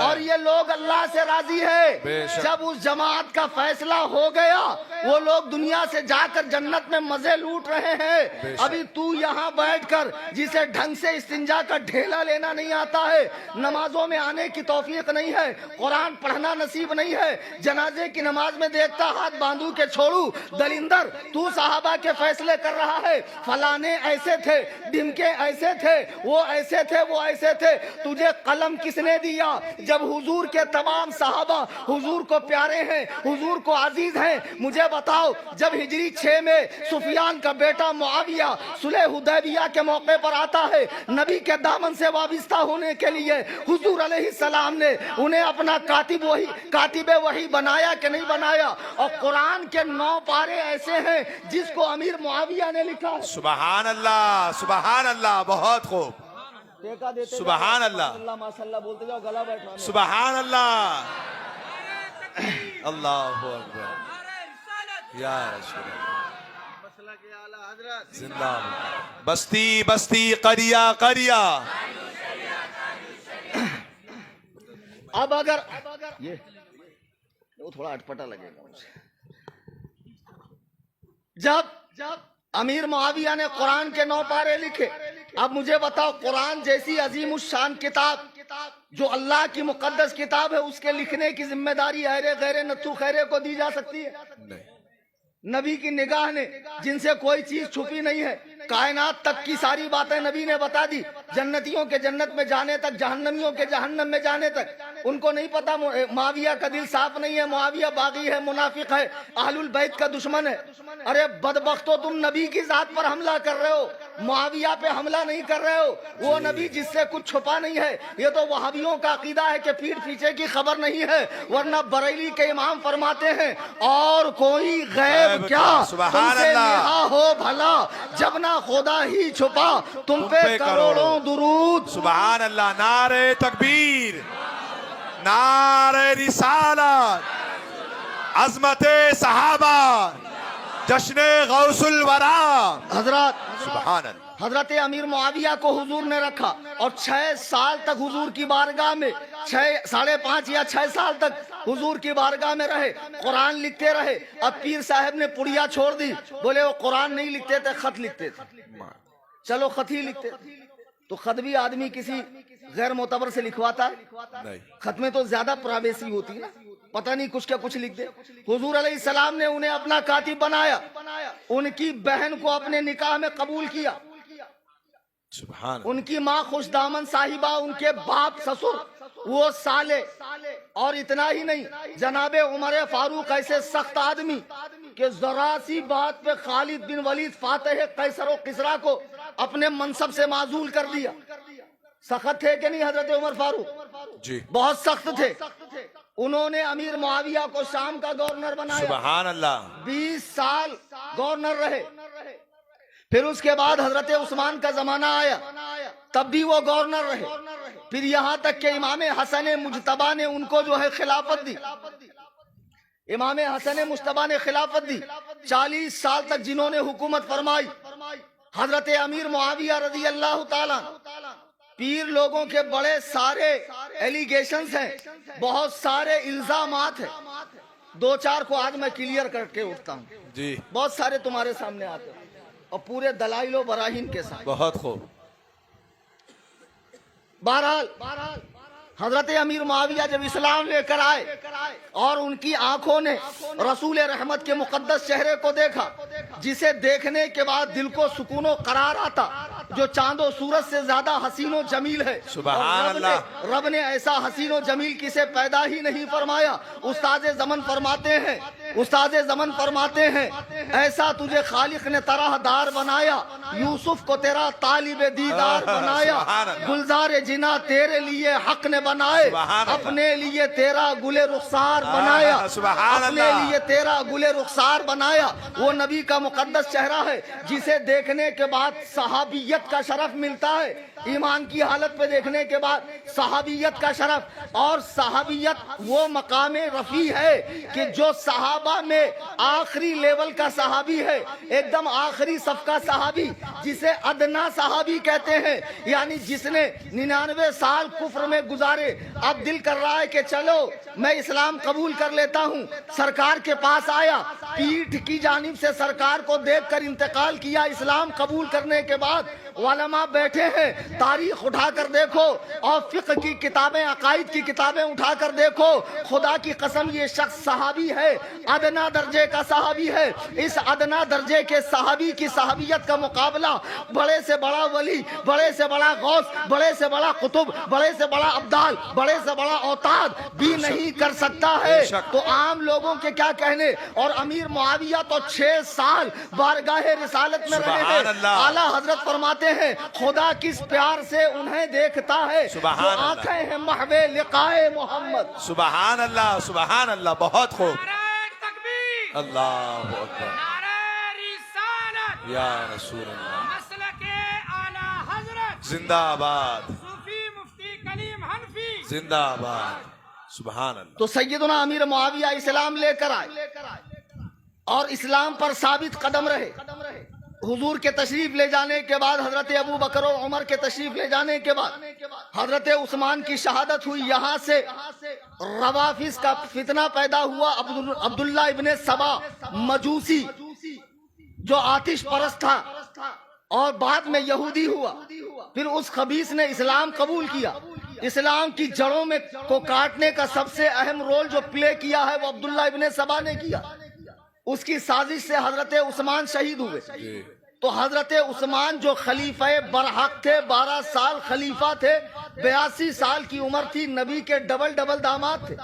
Speaker 1: اور یہ لوگ اللہ سے راضی ہے۔ جب اس جماعت کا فیصلہ ہو گیا، وہ لوگ دنیا سے جا کر جنت میں مزے لوٹ رہے ہیں۔ ابھی تو یہاں بیٹھ کر جسے ڈھنگ سے استنجا کا ڈھیلا لینا نہیں آتا ہے، نمازوں میں آنے کی توفیق نہیں ہے، قرآن پڑھنا نصیب نہیں ہے، جنازے کی نماز میں دیکھتا ہاتھ باندھو کے چھوڑو، دلندر تو صحابہ کے فیصلے کر رہا ہے، فلانے ایسے تھے، ڈھمکے ایسے تھے، وہ ایسے تھے، وہ ایسے تھے تجھے قلم کس نے دیا؟ جب حضور کے تمام صحابہ حضور کو پیارے ہیں، حضور کو عزیز ہیں، مجھے بتاؤ جب ہجری 6 میں سفیان کا بیٹا معاویہ صلح حدیبیہ کے موقع پر آتا ہے نبی کے دامن سے وابستہ ہونے کے لیے، حضور علیہ السلام نے انہیں اپنا کاتب وحی بنایا کہ نہیں بنایا؟ اور قرآن کے 9 پارے ایسے ہیں جس کو امیر معاویہ نے لکھا۔
Speaker 2: سبحان اللہ، سبحان اللہ، بہت خوب، سبحان اللہ،
Speaker 1: ماشاء اللہ بولتے جاؤ، گلا بیٹھا۔
Speaker 2: سبحان اللہ، اللہ اکبر، یا رسول اللہ، زندہ باد۔ بستی بستی، قریہ قریہ۔
Speaker 1: اب اگر یہ وہ تھوڑا اٹپٹا لگے گا مجھے، جب امیر معاویہ نے قرآن کے 9 پارے لکھے، اب مجھے بتاؤ قرآن جیسی عظیم الشان کتاب جو اللہ کی مقدس کتاب ہے، اس کے لکھنے کی ذمہ داری غیر نتھو خیرے کو دی جا سکتی ہے؟
Speaker 2: نہیں۔
Speaker 1: نبی کی نگاہ نے جن سے کوئی چیز چھپی نہیں ہے، کائنات تک کی ساری باتیں نبی نے بتا دی، جنتیوں کے جنت میں جانے تک، جہنمیوں کے جہنم میں جانے تک۔ ان کو نہیں پتا معاویہ کا دل صاف نہیں ہے، معاویہ باغی ہے، منافق ہے، اہل البیت کا دشمن ہے۔ ارے بدبختو، تم نبی کی ذات پر حملہ کر رہے ہو، معاویہ پہ حملہ نہیں کر رہے ہو۔ وہ نبی جس سے کچھ چھپا نہیں ہے۔ یہ تو وہابیوں کا عقیدہ ہے کہ پیٹھ پیچھے کی خبر نہیں ہے، ورنہ بریلی کے امام فرماتے ہیں اور کوئی غیب کیا تم سے نہا ہو بھلا، جب نہ خدا ہی چھپا تم پہ کروڑوں درود۔
Speaker 2: سبحان اللہ، نعرہ تکبیر، نعرہ رسالت، عظمت صحابہ، جشن غوث الورا۔ حضرت امیر معاویہ کو حضور نے رکھا اور 6 سال تک حضور کی بارگاہ میں، 5.5 یا 6 سال تک حضور کی بارگاہ میں رہے، قرآن لکھتے رہے۔ اب پیر صاحب نے پڑیا چھوڑ دی، بولے وہ قرآن نہیں لکھتے تھے، خط لکھتے تھے، چلو خط ہی لکھتے تھے۔ تو خط بھی آدمی کسی غیر معتبر سے لکھواتا ہے؟ خط میں تو زیادہ پرائیویسی ہوتی ہے نا، پتہ نہیں کچھ کا کچھ لکھ دے۔ حضور علیہ السلام نے انہیں اپنا کاتب بنایا، ان کی بہن کو اپنے نکاح میں قبول کیا، ان کی ماں خوش دامن صاحبہ، ان کے باپ سسر وہ سالے، اور اتنا ہی نہیں، جناب عمر فاروق ایسے سخت آدمی کہ ذرا سی بات پہ خالد بن ولید فاتح قیصر و کسریٰ کو اپنے منصب سے معزول کر دیا۔ سخت تھے کہ نہیں حضرت عمر فاروق؟ جی
Speaker 1: بہت سخت تھے۔ انہوں نے امیر معاویہ کو شام کا گورنر بنایا،
Speaker 2: سبحان اللہ،
Speaker 1: 20 سال گورنر رہے۔ پھر اس کے بعد حضرت عثمان کا زمانہ آیا، تب بھی وہ گورنر رہے۔ پھر یہاں تک کہ امام حسن مجتبیٰ نے ان کو جو ہے خلافت دی، امام حسن مجتبیٰ نے خلافت دی، 40 سال تک جنہوں نے حکومت فرمائی۔ حضرت امیر معاویہ رضی اللہ تعالیٰ، پیر لوگوں کے بڑے سارے ایلیگیشنز ہیں، بہت سارے الزامات ہیں، 2-4 کو آج میں کلیئر کر کے اٹھتا ہوں،
Speaker 2: جی
Speaker 1: بہت سارے تمہارے سامنے آتے ہیں اور پورے دلائل و براہین کے ساتھ۔
Speaker 2: بہت خوب۔
Speaker 1: بہرحال حضرت امیر معاویہ جب اسلام لے کر آئے اور ان کی آنکھوں نے رسول رحمت کے مقدس چہرے کو دیکھا، جسے دیکھنے کے بعد دل کو سکون و قرار آتا، جو چاند و سورج سے زیادہ حسین و جمیل ہے،
Speaker 2: سبحان اللہ،
Speaker 1: رب نے ایسا حسین و جمیل کسے پیدا ہی نہیں فرمایا۔ استاد زمن فرماتے ہیں ایسا تجھے خالق نے طرح دار بنایا، یوسف کو تیرا طالب دیدار بنایا، گلزار جنا تیرے لیے حق نے بنائے، اپنے لیے تیرا گل رخسار بنایا، اپنے لیے تیرا گل رخسار بنایا۔ وہ نبی کا مقدس چہرہ ہے جسے دیکھنے کے بعد صحابیت کا شرف ملتا ہے، ایمان کی حالت پہ دیکھنے کے بعد صحابیت کا شرف، اور صحابیت وہ مقام رفیع ہے کہ جو صحابہ میں آخری لیول کا صحابی ہے، ایک دم آخری صف کا صحابی، جسے ادنا صحابی کہتے ہیں، یعنی جس نے 99 سال کفر میں گزارے، اب دل کر رہا ہے کہ چلو میں اسلام قبول کر لیتا ہوں، سرکار کے پاس آیا، پیٹھ کی جانب سے سرکار کو دیکھ کر انتقال کیا۔ اسلام قبول کرنے کے بعد علماء بیٹھے ہیں، تاریخ اٹھا کر دیکھو، اور فقہ کی کتابیں، عقائد کی کتابیں اٹھا کر دیکھو، خدا کی قسم یہ شخص صحابی ہے، ادنا درجے کا صحابی ہے۔ اس ادنا درجے کے صحابی کی صحابیت کا مقابلہ بڑے سے بڑا ولی، بڑے سے بڑا غوث، بڑے سے بڑا قطب، بڑے سے بڑا ابدال، بڑے سے بڑا اوتاد بھی نہیں کر سکتا ہے۔ تو عام لوگوں کے کیا کہنے، اور امیر معاویہ تو 6 سال بارگاہ رسالت میں رہے
Speaker 2: سبحان
Speaker 1: ہیں۔
Speaker 2: اللہ۔
Speaker 1: اعلیٰ حضرت فرماتے ہیں خدا کس پیار سے انہیں دیکھتا ہے،
Speaker 2: سبحان
Speaker 1: جو
Speaker 2: اللہ۔
Speaker 1: آنکھیں ہیں محو لقائے محمد۔
Speaker 2: سبحان اللہ، سبحان اللہ، بہت خوب۔
Speaker 3: نعرہ تکبیر،
Speaker 2: اللہ اکبر،
Speaker 3: نعرہ رسالت،
Speaker 2: یا رسول اللہ،
Speaker 3: مسلک اعلیٰ حضرت
Speaker 2: زندہ آباد،
Speaker 3: صوفی مفتی کلیم حنفی۔
Speaker 2: زندہ آباد، سبحان اللہ۔
Speaker 1: تو سیدنا امیر معاویہ اسلام لے کر آئے اور اسلام پر ثابت قدم رہے۔ حضور کے تشریف لے جانے کے بعد، حضرت ابو بکر و عمر کے تشریف لے جانے کے بعد حضرت عثمان کی شہادت ہوئی۔ یہاں سے روافظ کا فتنہ پیدا ہوا۔ عبداللہ ابن سبا مجوسی جو آتش پرست تھا اور بعد میں یہودی ہوا، پھر اس خبیث نے اسلام قبول کیا۔ اسلام کی جڑوں میں کو کاٹنے کا سب سے اہم رول جو پلے کیا ہے وہ عبداللہ ابن سبا نے کیا۔ اس کی سازش سے حضرت عثمان شہید ہوئے۔ تو حضرت عثمان جو خلیفہ برحق تھے، 12 سال خلیفہ تھے، 82 سال کی عمر تھی، نبی کے ڈبل داماد تھے۔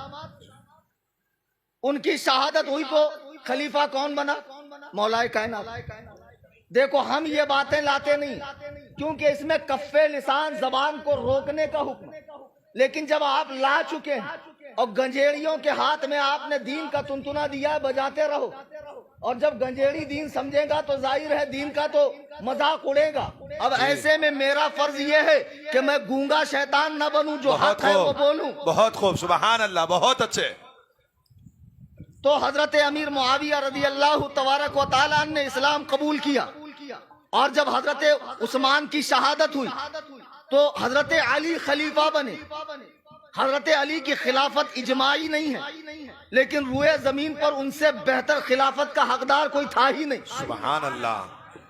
Speaker 1: ان کی شہادت ہوئی تو خلیفہ کون بنا؟ مولا کائنات۔ دیکھو ہم یہ باتیں لاتے نہیں کیونکہ اس میں کف لسان زبان کو روکنے کا حکم ہے، لیکن جب آپ لا چکے ہیں اور گنجیڑیوں کے ہاتھ میں آپ نے دین کا تنتنا دیا ہے، بجاتے رہو، اور جب گنجیڑی دین سمجھے گا تو ظاہر ہے دین کا تو مذاق اڑے گا۔ اب ایسے میں میرا فرض یہ ہے کہ میں گونگا شیطان نہ بنوں، جو حق ہے وہ بولوں۔
Speaker 2: بہت خوب، سبحان اللہ، بہت اچھے۔
Speaker 1: تو حضرت امیر معاویہ رضی اللہ تبارک و تعالیٰ نے اسلام قبول کیا، اور جب حضرت عثمان کی شہادت ہوئی تو حضرت علی خلیفہ بنے۔ حضرت علی کی خلافت اجماعی نہیں ہے، لیکن روئے زمین پر ان سے بہتر خلافت کا حقدار کوئی تھا ہی نہیں،
Speaker 2: سبحان اللہ،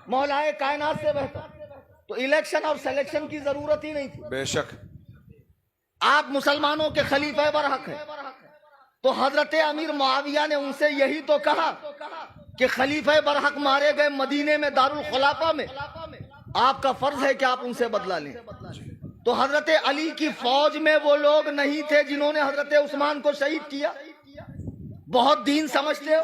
Speaker 1: مولا کائنات سے بہتر۔ تو الیکشن اور سلیکشن کی ضرورت ہی نہیں تھی،
Speaker 2: بے شک۔
Speaker 1: آپ مسلمانوں کے خلیفہ برحق ہیں۔ تو حضرت امیر معاویہ نے ان سے یہی تو کہا کہ خلیفہ برحق مارے گئے مدینے میں دارالخلافہ میں، آپ کا فرض ہے کہ آپ ان سے بدلہ لیں۔ تو حضرت علی کی فوج میں وہ لوگ نہیں تھے جنہوں نے حضرت عثمان کو شہید کیا۔ بہت دین سمجھتے ہو،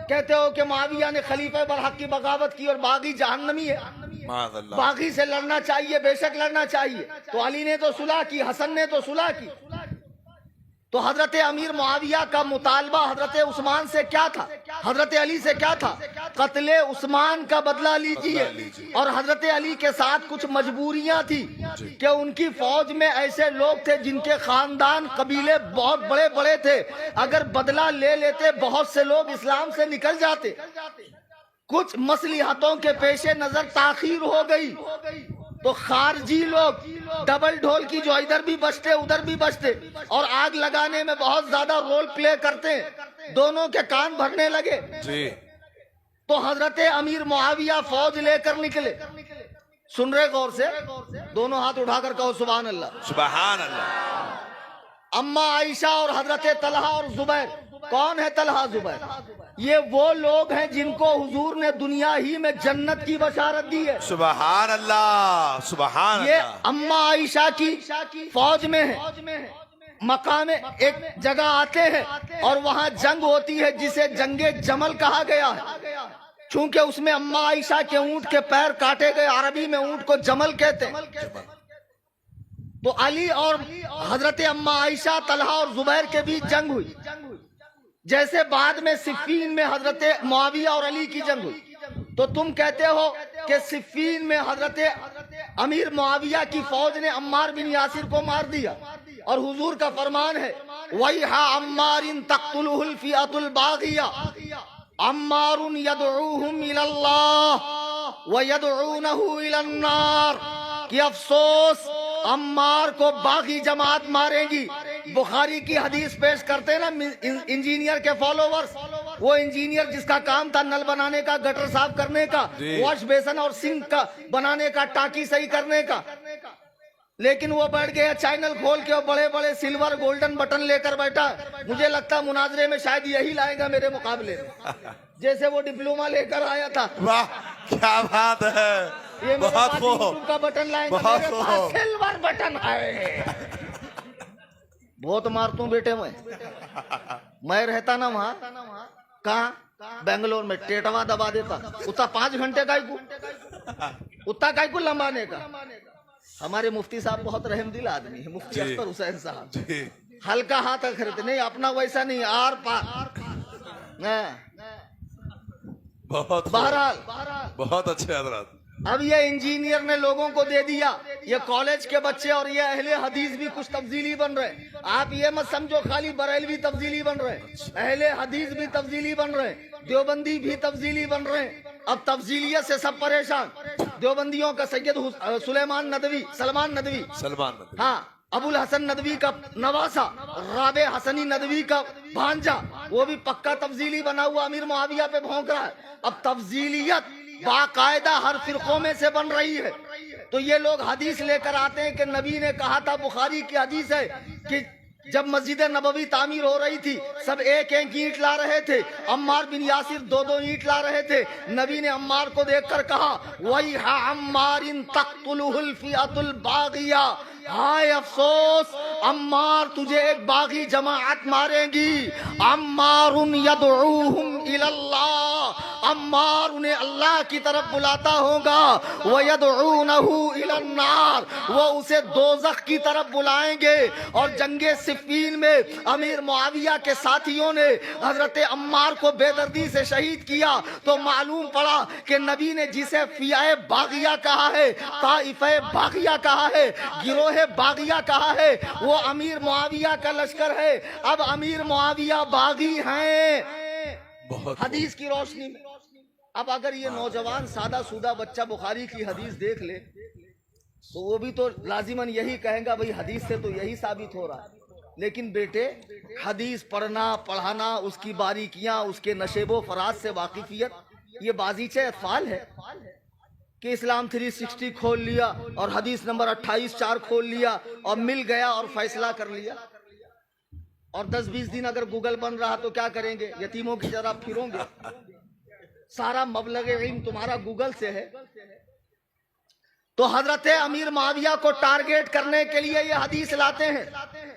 Speaker 1: کہتے ہو کہ معاویہ نے خلیفہ برحق کی بغاوت کی اور باغی جہنمی ہے،
Speaker 2: معاذ اللہ۔
Speaker 1: باغی سے لڑنا چاہیے، بے شک لڑنا چاہیے۔ تو علی نے تو صلح کی، حسن نے تو صلح کی۔ تو حضرت امیر معاویہ کا مطالبہ حضرت عثمان سے کیا تھا، حضرت علی سے کیا تھا؟ قتل عثمان کا بدلہ لیجئے۔ اور حضرت علی کے ساتھ کچھ مجبوریاں تھی کہ ان کی فوج میں ایسے لوگ تھے جن کے خاندان قبیلے بہت بڑے بڑے تھے، اگر بدلہ لے لیتے بہت سے لوگ اسلام سے نکل جاتے۔ کچھ مصلحتوں کے پیش نظر تاخیر ہو گئی، تو خارجی لوگ ڈبل ڈھول کی جو ادھر بھی بجتے ادھر بھی بجتے اور آگ لگانے میں بہت زیادہ رول پلے کرتے ہیں، دونوں کے کان بھرنے لگے۔
Speaker 2: جی،
Speaker 1: تو حضرت امیر معاویہ فوج لے کر نکلے۔ سن رہے غور سے؟ دونوں ہاتھ اٹھا کر کہو سبحان اللہ۔
Speaker 2: سبحان اللہ،
Speaker 1: اما عائشہ اور حضرت طلحہ اور زبیر۔ کون ہے طلحہ زبیر؟ یہ وہ لوگ ہیں جن کو حضور نے دنیا ہی میں جنت کی بشارت دی ہے۔
Speaker 2: سبحان اللہ، سبحان
Speaker 1: یہ
Speaker 2: اللہ۔
Speaker 1: اما عائشہ کی فوج میں ہے، مقام ایک جگہ آتے ہیں اور وہاں جنگ ہوتی ہے جسے جنگ جمل کہا گیا ہے، چونکہ اس میں اما عائشہ کے اونٹ کے پیر کاٹے گئے، عربی میں اونٹ کو جمل کہتے ہیں۔ تو علی اور حضرت اما عائشہ، طلحہ اور زبیر کے بیچ جنگ ہوئی، جیسے بعد میں صفین میں حضرت معاویہ اور علی کی جنگ ہوئی۔ تو تم کہتے ہو کہ صفین میں حضرت امیر معاویہ کی فوج نے عمار بن یاسر کو مار دیا، اور حضور کا فرمان ہے وَيْحَ عَمَّارٍ تَقْتُلُهُ الْفِئَةُ الْبَاغِيَةُ عَمَّارٌ يَدْعُوهُمْ إِلَى اللَّهِ وَيَدْعُونَهُ إِلَى النَّارِ، کہ افسوس عمار کو باغی جماعت مارے گی۔ بخاری کی حدیث پیش کرتے ہیں نا انجینئر کے فالوورز، وہ انجینئر جس کا کام تھا نل بنانے کا، گٹر صاف کرنے کا، واش بیسن اور سنک کا بنانے کا، ٹاکی صحیح کرنے کا، لیکن وہ بیٹھ گیا چینل کھول کے اور بڑے بڑے سلور گولڈن بٹن لے کر بیٹھا. مجھے لگتا مناظرے میں شاید یہی لائے گا میرے مقابلے میں، جیسے وہ ڈپلوما لے کر آیا تھا.
Speaker 2: واہ کیا بات ہے،
Speaker 1: یہ میرے
Speaker 2: بہت
Speaker 1: پاس
Speaker 2: خوب،
Speaker 1: یوٹیوب کا بٹن لائے گا،
Speaker 2: بہت
Speaker 1: میرے
Speaker 2: خوب.
Speaker 1: پاس سلور بٹن ہے. بہت مارتوں بیٹے میں رہتا نا وہاں، کہاں بنگلور میں، ٹیٹوا دبا دیتا. اتنا 5 گھنٹے کا اتنا کا کو لمبانے کا. ہمارے مفتی صاحب بہت رحم دل آدمی ہے، مفتی اختر حسین صاحب.
Speaker 2: جی
Speaker 1: ہلکا ہاتھ خریدتے نہیں، اپنا ویسا نہیں، آر پار.
Speaker 2: بہت خوب،
Speaker 1: بہرحال
Speaker 2: بہت اچھے حضرات.
Speaker 1: اب یہ انجینئر نے لوگوں کو دے دیا، یہ کالج کے بچے اور یہ اہل حدیث بھی کچھ تبدیلی بن رہے. آپ یہ مت سمجھو خالی بریلوی تبدیلی بن رہے، اہل حدیث بھی تبدیلی بن رہے، دیوبندی بھی تبدیلی بن رہے. اب تفضیلیت سے سب پریشان. دیوبندیوں کا سید سلمان ندوی، ہاں ابو الحسن ندوی کا نواسا، رابع حسنی ندوی کا بھانجا، وہ بھی پکا تفضیلی بنا ہوا امیر معاویہ پہ بھونک رہا ہے. اب تفضیلیت باقاعدہ ہر فرقوں میں سے بن رہی ہے. تو یہ لوگ حدیث لے کر آتے ہیں کہ نبی نے کہا تھا، بخاری کی حدیث ہے کہ جب مسجد نبوی تعمیر ہو رہی تھی سب ایک ایک اینٹ لا رہے تھے، عمار بن یاسر 2 اینٹ لا رہے تھے. نبی نے عمار کو دیکھ کر کہا وَيْحَ عَمَّارٍ تَقْتُلُهُ الْفِئَةُ الْبَاغِيَةُ، ہائے افسوس عمار تجھے ایک باغی جماعت مارے گی. عمار یدعوہم الی اللہ، عمار انہیں اللہ کی طرف بلاتا ہوگا. وَيَدْعُونَهُ إِلَى النَّارِ، وہ اسے دوزخ کی طرف بلائیں گے. اور جنگ صفین میں امیر معاویہ کے ساتھیوں نے حضرت عمار کو بے دردی سے شہید کیا تو معلوم پڑا کہ نبی نے جسے فیعہ باغیہ کہا ہے، طائفہ باغیہ کہا ہے، گروہ باغیہ کہا ہے، وہ امیر معاویہ کا لشکر ہے. اب امیر معاویہ باغی ہیں حدیث کی روشنی میں. اب اگر یہ نوجوان سادہ سودہ بچہ بخاری کی حدیث دیکھ لے تو وہ بھی تو لازماً یہی کہیں گا بھئی حدیث سے تو یہی ثابت ہو رہا ہے. لیکن بیٹے حدیث پڑھنا پڑھانا، اس کی باریکیاں، اس کے نشیب و فراز سے واقفیت، یہ بازیچہ اطفال ہے کہ اسلام 360 کھول لیا اور حدیث نمبر 28/4 کھول لیا اور مل گیا اور فیصلہ کر لیا. اور 10-20 دن اگر گوگل بن رہا تو کیا کریں گے؟ یتیموں کی طرح پھروں گے. سارا مبلغ علم تمہارا گوگل سے ہے. تو حضرت امیر معاویہ کو ٹارگیٹ کرنے کے لیے یہ حدیث لاتے ہیں.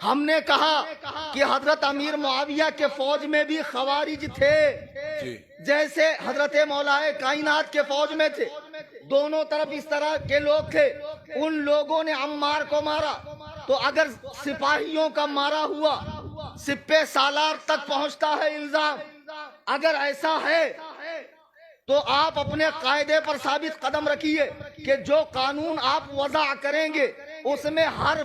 Speaker 1: ہم نے کہا کہ حضرت امیر معاویہ کے فوج میں بھی خوارج تھے جیسے حضرت مولا کائنات کے فوج میں تھے. دونوں طرف اس طرح کے لوگ تھے. ان لوگوں نے عمار کو مارا تو اگر سپاہیوں کا مارا ہوا سپہ سالار تک پہنچتا ہے الزام. اگر ایسا ہے تو آپ اپنے قاعدے پر ثابت قدم رکھیے کہ جو قانون آپ وضع کریں گے اس میں ہر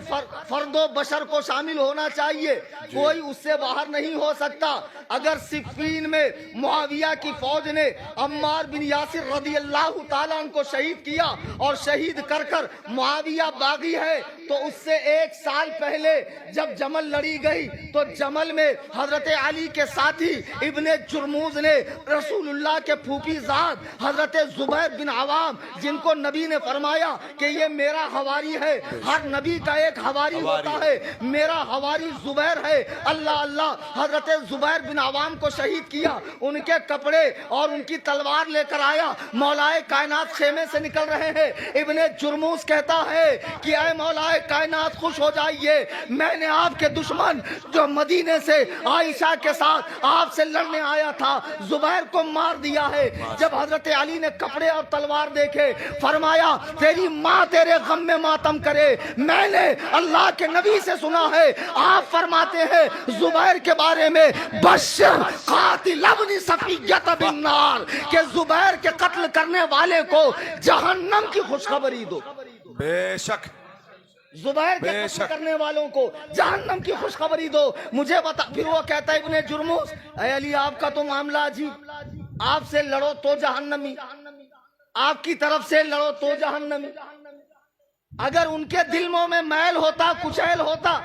Speaker 1: فرد و بشر کو شامل ہونا چاہیے، کوئی اس سے باہر نہیں ہو سکتا. اگر صفین میں معاویہ کی فوج نے عمار بن یاسر رضی اللہ تعالیٰ عنہ کو شہید کیا اور شہید کر کر معاویہ باغی ہے تو اس سے 1 سال پہلے جب جمل لڑی گئی تو جمل میں حضرت علی کے ساتھی ابن جرموز نے رسول اللہ کے پھوپھی زاد حضرت زبیر بن عوام، جن کو نبی نے فرمایا کہ یہ میرا حواری ہے، ہر نبی کا ایک حواری ہوتا ہے، میرا حواری زبیر ہے، اللہ اللہ، حضرت زبیر بن عوام کو شہید کیا. ان کے کپڑے اور ان کی تلوار لے کر آیا. مولائے کائنات خیمے سے نکل رہے ہیں. ابن جرموز کہتا ہے کہ اے مولائے کائنات خوش ہو جائیے، میں نے آپ کے دشمن جو مدینے سے عائشہ کے ساتھ آپ سے لڑنے آیا تھا زبیر کو مار دیا ہے. جب حضرت علی نے کپڑے اور تلوار دیکھے فرمایا تیری ماں تیرے غم میں ماتم کرے، میں نے اللہ کے نبی سے سنا ہے آپ فرماتے ہیں زبیر کے بارے میں بشر قاتل ابن صفیہ بالنار، کہ زبیر کے قتل کرنے والے کو جہنم کی خوشخبری دو.
Speaker 2: بے شک
Speaker 1: زبیر کے قتل کرنے والوں کو جہنم کی خوشخبری دو. مجھے بتا. پھر وہ کہتا ہے ابن جرموز اے علی آپ کا تو معاملہ عجیب، آپ سے لڑو تو جہنمی، آپ کی طرف سے لڑو تو جہنمی. اگر ان کے دلوں میں میل ہوتا، کچیل ہوتا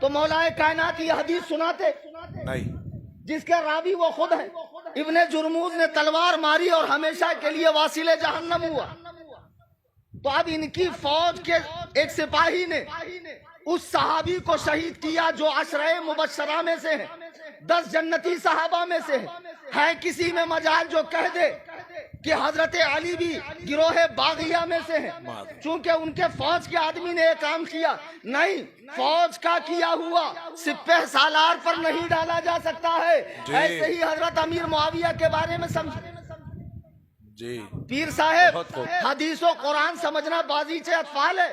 Speaker 1: تو مولا کائنات یہ حدیث سناتے
Speaker 2: نہیں،
Speaker 1: جس کے راوی وہ خود ہیں. ابن جرموز نے تلوار ماری اور ہمیشہ کے لیے واصل جہنم ہوا. تو اب ان کی فوج کے ایک سپاہی نے اس صحابی کو شہید کیا جو عشرہ مبشرہ میں سے ہے، 10 جنتی صحابہ میں سے ہے کسی میں مجال جو کہہ دے کہ حضرت علی بھی گروہ باغیہ میں سے ہیں، چونکہ ان کے فوج کے آدمی نے ایک کام کیا، نہیں، فوج کا کیا ہوا سپہ سالار پر نہیں ڈالا جا سکتا ہے۔ ایسے ہی حضرت امیر معاویہ کے بارے میں سمجھ
Speaker 2: جی
Speaker 1: پیر صاحب
Speaker 2: بہت خوب۔
Speaker 1: حدیث و قرآن سمجھنا بازیچے اطفال ہے،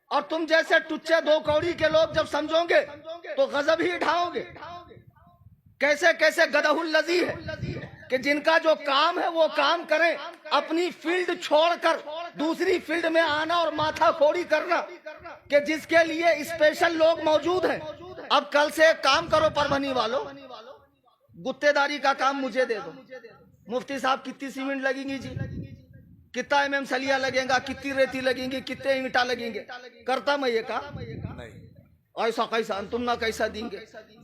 Speaker 1: اور تم جیسے ٹچے دو کوڑی کے لوگ جب سمجھو گے تو غضب ہی اٹھاؤ گے۔ کیسے کیسے گدہ الذی ہے کہ جن کا جو کام ہے وہ کام کریں، اپنی فیلڈ چھوڑ کر دوسری فیلڈ میں آنا اور ماتھا کھوڑی کرنا کہ جس کے لیے اسپیشل لوگ موجود ہیں۔ اب کل سے ایک کام کرو پربھنی والو، گتے داری کا کام مجھے دے دو۔ مفتی صاحب کتنی سیمنٹ لگیں گی جی، کتنا ایم سلیا لگیں گا، کتنی ریتی لگیں گی، کتنے اینٹا لگیں گے، کرتا میں یہ کام؟
Speaker 2: نہیں
Speaker 1: ایسا کیسا تم نہ کیسا دیں گے،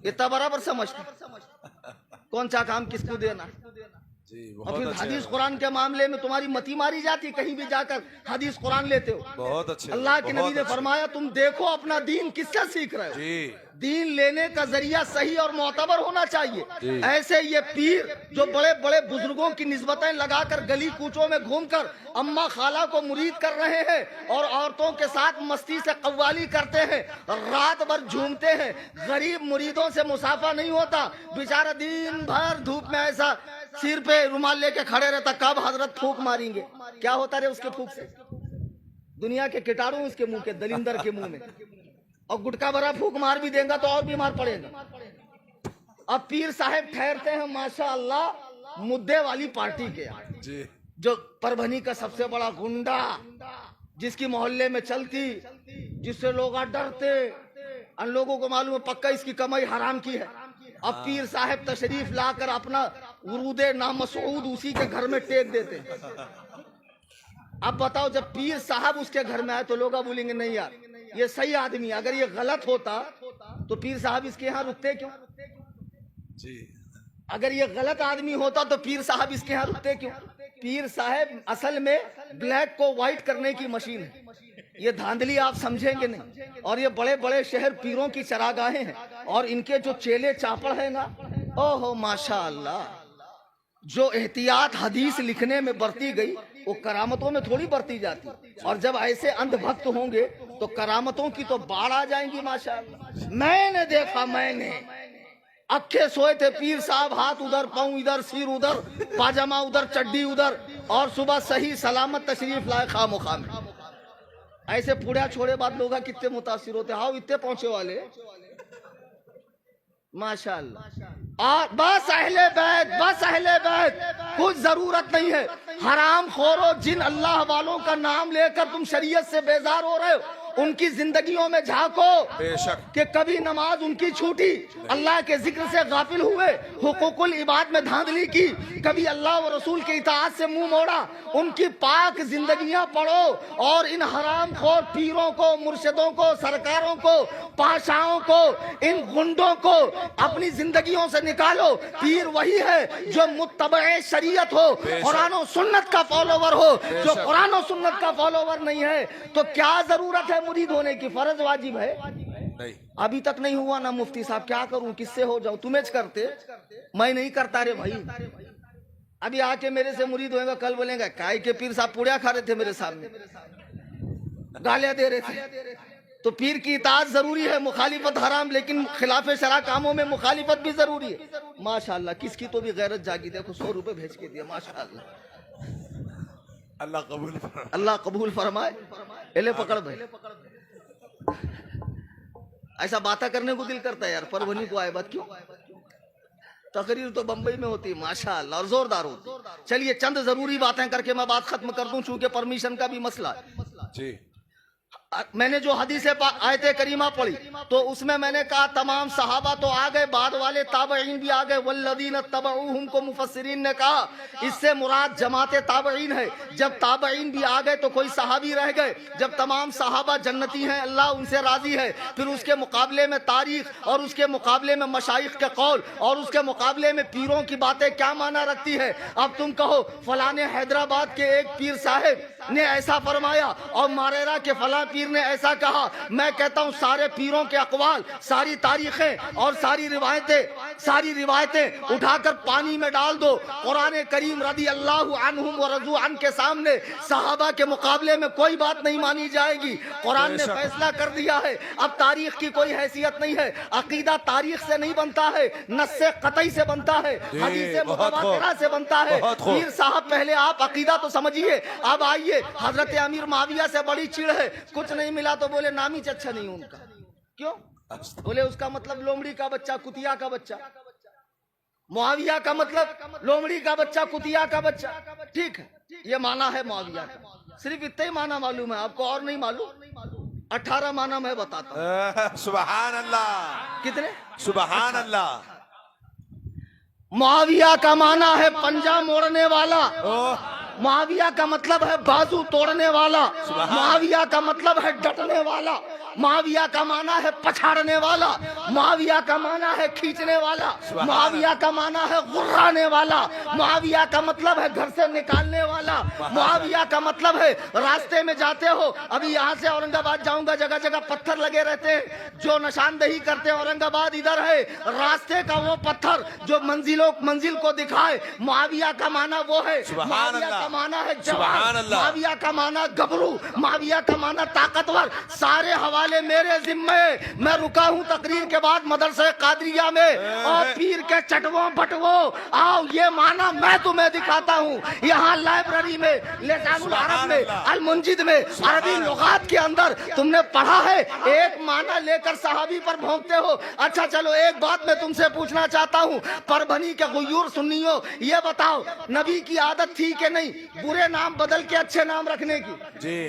Speaker 1: اتنا برابر سمجھتا کون سا کام کس کو دینا۔
Speaker 2: جی
Speaker 1: اور
Speaker 2: بہت
Speaker 1: پھر
Speaker 2: اچھے،
Speaker 1: حدیث قرآن کے معاملے میں تمہاری متی ماری جاتی، کہیں بھی جا کر حدیث قرآن لیتے ہو۔
Speaker 2: بہت اچھے،
Speaker 1: اللہ کے نبی
Speaker 2: بہت
Speaker 1: نے
Speaker 2: اچھے۔
Speaker 1: فرمایا تم دیکھو اپنا دین کس سے سیکھ رہے ہو،
Speaker 2: جی
Speaker 1: دین لینے کا ذریعہ صحیح اور معتبر ہونا چاہیے۔
Speaker 2: جی۔
Speaker 1: ایسے یہ پیر جو بڑے بڑے بزرگوں کی نسبتیں لگا کر گلی کوچوں میں گھوم کر اما خالہ کو مرید کر رہے ہیں اور عورتوں کے ساتھ مستی سے قوالی کرتے ہیں، رات بھر جھومتے ہیں، غریب مریدوں سے مسافہ نہیں ہوتا، بیچارہ دن بھر دھوپ میں ایسا سر پہ رومال لے کے کھڑے رہتا، کب حضرت پھونک ماریں گے، کیا ہوتا رہے اس کے پھونک سے؟ دنیا کے کٹاڑو اس کے منہ کے، دلندر کے منہ میں، اور گٹکا بھرا پھونک مار بھی دیں گا تو اور بیمار پڑے گا۔ اب پیر صاحب ٹھہرتے ہیں ماشاءاللہ مدعے والی پارٹی کے یہاں،
Speaker 2: جی
Speaker 1: جو پربھنی کا سب سے بڑا گنڈا، جس کی محلے میں چلتی، جس سے لوگ ڈرتے، ان لوگوں کو معلوم ہے پکا اس کی کمائی حرام کی ہے۔ اب پیر صاحب تشریف لا کر اپنا ورود نامسعود اسی کے گھر میں ٹیک دیتے ہیں۔ اب بتاؤ جب پیر صاحب اس کے گھر میں آئے تو لوگ بولیں گے نہیں یار یہ صحیح آدمی ہے، اگر یہ غلط ہوتا تو پیر صاحب اس کے یہاں رکتے کیوں؟
Speaker 2: جی
Speaker 1: اگر یہ غلط آدمی ہوتا تو پیر صاحب اس کے یہاں رکتے کیوں؟ پیر صاحب اصل میں بلیک کو وائٹ کرنے کی مشین ہے، یہ دھاندلی آپ سمجھیں گے نہیں۔ اور یہ بڑے بڑے شہر پیروں کی چراگاہیں ہیں، اور ان کے جو چیلے چاپڑ ہیں نا، اوہ ماشاءاللہ، جو احتیاط حدیث لکھنے میں برتی گئی وہ کرامتوں میں تھوڑی برتی جاتی، اور جب ایسے اندھ بھکت ہوں گے تو کرامتوں کی تو باڑھ آ جائیں گی ماشاءاللہ۔ میں نے دیکھا، میں نے اکھے سوئے تھے پیر صاحب، ہاتھ ادھر، پاؤں ادھر، سیر ادھر، پاجامہ ادھر، چڈی ادھر، اور صبح صحیح سلامت تشریف لائے خام و خام۔ ایسے پوڑیا چھوڑے بعد لوگ کتنے متاثر ہوتے، ہاؤ اتنے پہنچے والے ماشاءاللہ۔ اور بس اہل بیت، بس اہل بیت، کچھ ضرورت نہیں ہے حرام خورو جن اللہ والوں کا نام لے کر تم شریعت سے بیزار ہو رہے ہو، ان کی زندگیوں میں جھانکو
Speaker 2: بے شک،
Speaker 1: کہ کبھی نماز ان کی چھوٹی، اللہ کے ذکر سے غافل ہوئے، حقوق العباد میں دھاندلی کی، کبھی اللہ و رسول کی اطاعت سے منہ موڑا، ان کی پاک زندگیاں پڑھو اور ان حرام خور پیروں کو، مرشدوں کو، سرکاروں کو، پاشاؤں کو، ان گنڈوں کو اپنی زندگیوں سے نکالو۔ پیر وہی ہے جو متبع شریعت ہو، قرآن و سنت کا فالوور ہو۔ جو قرآن و سنت کا فالوور نہیں ہے تو کیا ضرورت ہے مرید ہونے کی؟ فرض واجب ہے؟
Speaker 2: نہیں
Speaker 1: ابھی تک نہیں ہوا نا مفتی صاحب، کیا کروں، کس سے ہو جاؤں؟ تمہیں کرتے، میں نہیں کرتا رے بھائی۔ ابھی آ کے میرے سے مرید ہوئے گا، کل بولیں گا کائی کے پیر صاحب پوڑیا کھا رہے تھے میرے سامنے، گالیاں دے رہے تھے۔ تو پیر کی اطاعت ضروری ہے، مخالفت حرام، لیکن خلاف شرع کاموں میں مخالفت بھی ضروری ہے۔ ماشاءاللہ کس کی تو بھی غیرت جاگی، دیکھو 100 روپے بھیج کے دیا، ماشاءاللہ،
Speaker 2: اللہ قبول فرمائے۔
Speaker 1: اللہ قبول فرمائے۔ ایلے پکڑ بھائی، ایسا باتیں کرنے کو دل کرتا ہے یار، پربھنی کو آئے بات کیوں؟ تقریر تو بمبئی میں ہوتی ماشاءاللہ اور زوردار ہوتی۔ چلیے چند ضروری باتیں کر کے میں بات ختم کر دوں، چونکہ پرمیشن کا بھی مسئلہ ہے۔
Speaker 2: جی
Speaker 1: میں نے جو حدیث آیت کریمہ پڑھی تو اس میں نے کہا تمام صحابہ تو آ گئے، بعد والے تابعین بھی آ گئے، والذین اتبعوہم کو مفسرین نے کہا اس سے مراد جماعت تابعین ہے۔ جب تابعین بھی آ گئے تو کوئی صحابی رہ گئے۔ جب تمام صحابہ جنتی ہیں، اللہ ان سے راضی ہے، پھر اس کے مقابلے میں تاریخ اور اس کے مقابلے میں مشائخ کے قول اور اس کے مقابلے میں پیروں کی باتیں کیا معنی رکھتی ہے؟ اب تم کہو فلاں حیدرآباد کے ایک پیر صاحب نے ایسا فرمایا اور ماریرا کے فلاں پیر نے ایسا کہا. میں کہتا ہوں سارے پیروں کے اقوال، ساری تاریخیں اور ساری روایتیں اٹھا کر پانی میں ڈال دو. قرآن کریم رضی اللہ عنہم و رضوا عنہ کے سامنے صحابہ کے مقابلے میں کوئی بات نہیں مانی جائے گی. قرآن نے فیصلہ کر دیا ہے. اب تاریخ کی کوئی حیثیت نہیں ہے. عقیدہ تاریخ سے نہیں بنتا ہے، نص قطعی سے بنتا ہے، حدیث متواترہ سے بنتا ہے. پیر صاحب پہلے آپ عقیدہ تو سمجھیے. اب آئیے، حضرت امیر معاویہ سے بڑی چڑ ہے، کچھ نہیں ملا تو بولے نامی اچھا نہیں ان کا. کیوں؟ بولے اس کا مطلب لومڑی کا بچہ، کتیا کا بچہ. معاویہ کا مطلب لومڑی کا بچہ، کتیا کا بچہ. ٹھیک ہے، یہ معنی ہے معاویہ کا. صرف اتنے ہی معنی معلوم ہے، آپ کو اور نہیں معلوم. 18 معنی میں بتاتا ہوں.
Speaker 2: سبحان اللہ.
Speaker 1: کتنے؟
Speaker 2: سبحان اللہ.
Speaker 1: معاویہ کا معنی ہے پنجہ موڑنے والا. معاویہ کا مطلب ہے بازو توڑنے والا. معاویہ کا مطلب ہے ڈٹنے والا. معاویہ کا معنی ہے پچھاڑنے والا. معاویہ کا معنی ہے کھینچنے والا. معاویہ کا معنی ہے غرانے والا. معاویہ کا مطلب ہے گھر سے نکالنے والا. معاویہ کا مطلب ہے راستے میں جاتے ہو، ابھی یہاں سے اورنگ آباد جاؤں گا، جگہ جگہ پتھر لگے رہتے ہیں، جو نشاندہی کرتے ہیں اورنگ آباد ادھر ہے، راستے کا وہ پتھر جو منزل کو دکھائے. معاویہ کا معنی وہ ہے. معاویہ کا معنی ہے جوان. معاویہ کا معنی گبرو. معاویہ کا معنی طاقتور. سارے حوالے میرے ذمہ. میں رکا ہوں تقریر کے بعد مدرسہ قادریہ میں، اور پیر کے چٹووں بٹووں آؤ یہ معنی میں تمہیں دکھاتا ہوں. یہاں لائبریری میں، لسان العرب میں، المنجد میں، عربی لغات کے اندر تم نے پڑھا ہے. ایک معنی لے کر صحابی پر بھونکتے ہو. اچھا چلو ایک بات میں تم سے پوچھنا چاہتا ہوں، پربھنی کے غیور سنیوں، یہ بتاؤ نبی کی عادت تھی کہ نہیں برے نام بدل کے اچھے نام رکھنے کی؟
Speaker 2: جی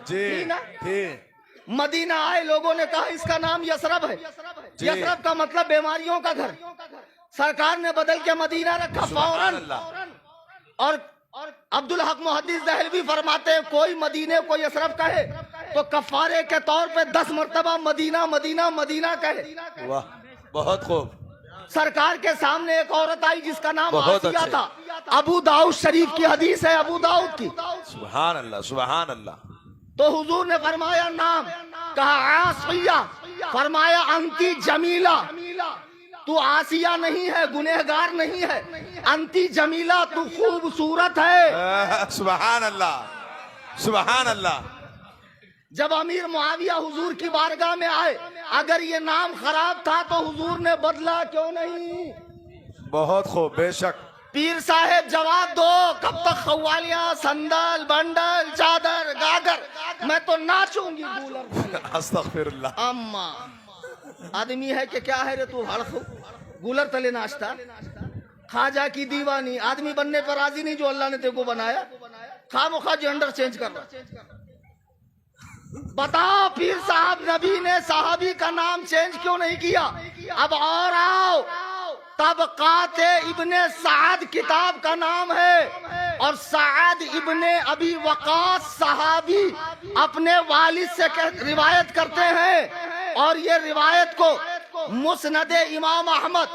Speaker 2: جی جی.
Speaker 1: مدینہ آئے، لوگوں نے کہا اس کا نام یثرب ہے. یثرب کا مطلب بیماریوں کا گھر. سرکار نے بدل کے مدینہ رکھا فوراً. اور عبدالحق محدث دہلوی فرماتے ہیں کوئی مدینے کو یثرب کہے تو کفارے کے طور پہ 10 مرتبہ مدینہ مدینہ مدینہ کہے.
Speaker 2: واہ، بہت خوب.
Speaker 1: سرکار کے سامنے ایک عورت آئی جس کا نام آسیہ تھا. ابو داؤد شریف کی حدیث ہے، ابو داؤد کی.
Speaker 2: سبحان اللہ سبحان اللہ.
Speaker 1: تو حضور نے فرمایا نام، کہا آسیہ. فرمایا انتی جمیلہ، تو آسیہ نہیں ہے، گنہگار نہیں ہے. انتی جمیلہ، تو خوبصورت ہے.
Speaker 2: سبحان اللہ سبحان اللہ.
Speaker 1: جب امیر معاویہ حضور کی بارگاہ میں آئے، اگر یہ نام خراب تھا تو حضور نے بدلا کیوں نہیں؟
Speaker 2: بہت خوب، بے شک.
Speaker 1: پیر صاحب جواب دو، کب تک خوالیاں، سندل، بنڈل، چادر، گاگر؟ میں تو ناچوں گی گولر.
Speaker 2: استغفر اللہ.
Speaker 1: اما آدمی ہے کہ کیا ہے رے تو ہڑف گولر تلے ناشتا. خواجہ کی دیوانی، آدمی بننے پر راضی نہیں جو اللہ نے تیرے کو بنایا. خواہ مخواہ جینڈر چینج کر رہا. بتاؤ پیر صاحب نبی نے صحابی کا نام چینج کیوں نہیں کیا؟ اب اور آؤ، طبقات ابن سعد کتاب کا نام ہے، اور سعد ابن ابی وقاص صحابی اپنے والد سے روایت کرتے ہیں، اور یہ روایت کو مسند امام احمد،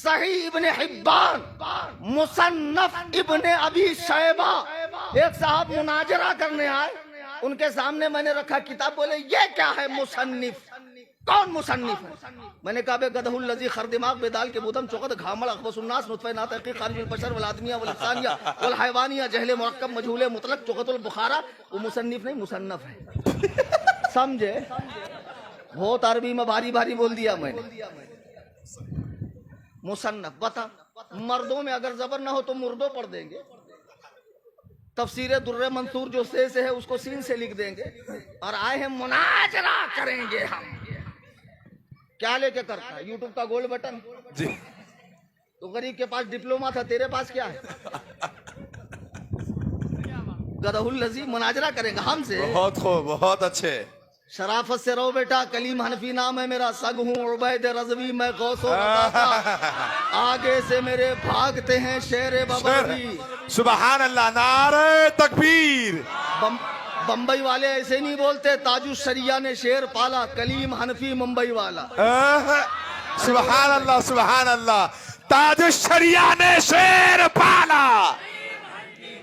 Speaker 1: صحیح ابن حبان، مصنف ابن ابی شیبہ. ایک صاحب مناظرہ کرنے آئے، ان کے سامنے میں نے رکھا کتاب. بولے یہ کیا ہے مصنف؟ کون مصنف ہے؟ میں نے کہا بے گدہ الذی خر دماغ بدال کے بودم چوقت گھامڑ اخبص الناس نطفہ ناطقی خارج البشر والآدمیہ والانسانیہ والحیوانیہ جہل مرکب مجہول مطلق چوقت البخارا. وہ مصنف نہیں مصنف ہے. سمجھے؟ بہت عربی میں بھاری بھاری بول دیا میں نے. مصنف بتا، مردوں میں اگر زبر نہ ہو تو مردوں پڑھ دیں گے. تفسیر در منصور جو سے ہے اس کو سین سے لکھ دیں گے. اور آئے ہیں مناظرہ کریں گے ہم. کیا لے کے کرتا ہے؟ یوٹیوب کا گولڈ بٹن.
Speaker 2: جی.
Speaker 1: تو غریب کے پاس ڈپلوما تھا، تیرے پاس کیا ہے؟ گدہ الذی مناظرہ کریں گے ہم سے.
Speaker 2: بہت خوب، بہت اچھے.
Speaker 1: شرافت سے رہو بیٹا، کلیم حنفی نام ہے میرا، سگ ہوں عبید رضوی، میں غوث و رضا کا. آگے سے میرے بھاگتے ہیں شیر بابری.
Speaker 2: سبحان اللہ. نعرہ تکبیر.
Speaker 1: بمبئی والے ایسے نہیں بولتے، تاج الشریعہ نے شیر پالا، کلیم حنفی ممبئی والا.
Speaker 2: سبحان اللہ سبحان اللہ. تاج الشریعہ نے شیر پالا.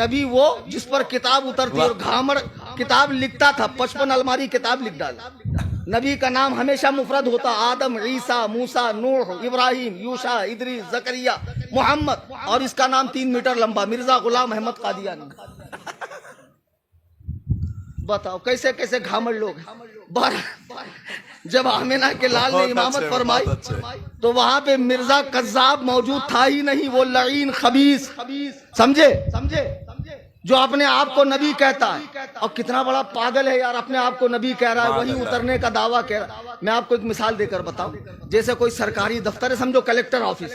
Speaker 1: نبی وہ جس پر کتاب اترتی اور گھامڑ کتاب لکھتا تھا، 55 الماری کتاب لکھ ڈالا. نبی کا نام ہمیشہ مفرد ہوتا، آدم، عیسیٰ، موسیٰ، نوح، ابراہیم، یوشع، ادریس، زکریہ، محمد، اور اس کا نام 3 میٹر لمبا، مرزا غلام احمد قادیانی. بتاؤ کیسے کیسے گھامڑ لوگ ہیں. جب آمینہ کے لال نے امامت فرمائی تو وہاں پہ مرزا قذاب موجود تھا ہی نہیں، وہ لعین خبیث، سمجھے، جو اپنے آپ کو نبی کہتا ہے. اور کتنا بڑا پاگل ہے یار، اپنے آپ کو نبی کہہ رہا ہے، وہی اترنے کا دعویٰ کہہ رہا ہے. میں آپ کو ایک مثال دے کر بتاؤں. جیسے کوئی سرکاری دفتر ہے، سمجھو کلیکٹر آفس،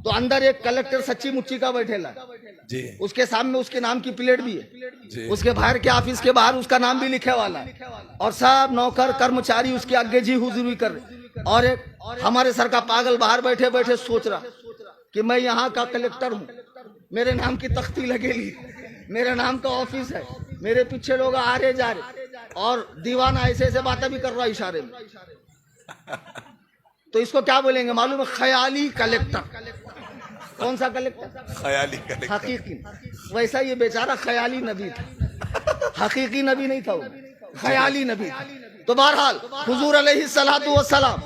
Speaker 1: تو اندر ایک کلیکٹر سچی مچی کا بیٹھے ہے، اس کے سامنے اس کے نام کی پلیٹ بھی ہے، اس کے باہر کے آفس کے باہر اس کا نام بھی لکھے والا ہے، اور سب نوکر کرمچاری اس کے آگے جی حضوری کر رہے. اور ایک ہمارے سر کا پاگل باہر بیٹھے بیٹھے سوچ رہا کہ میں یہاں کا کلیکٹر ہوں، میرے نام کی تختی لگے لی، میرے نام کا آفس ہے، میرے پیچھے لوگ آ رہے جا رہے، اور دیوانہ ایسے ایسے باتیں بھی کر رہا اشارے میں. تو اس کو کیا بولیں گے معلوم ہے؟ خیالی کلیکٹر. کون سا کلیکٹر؟ خیالی کلیکٹر. حقیقی. ویسا یہ بیچارہ خیالی نبی تھا، حقیقی نبی نہیں تھا، وہ خیالی نبی تھا. تو بہرحال حضور علیہ الصلوۃ والسلام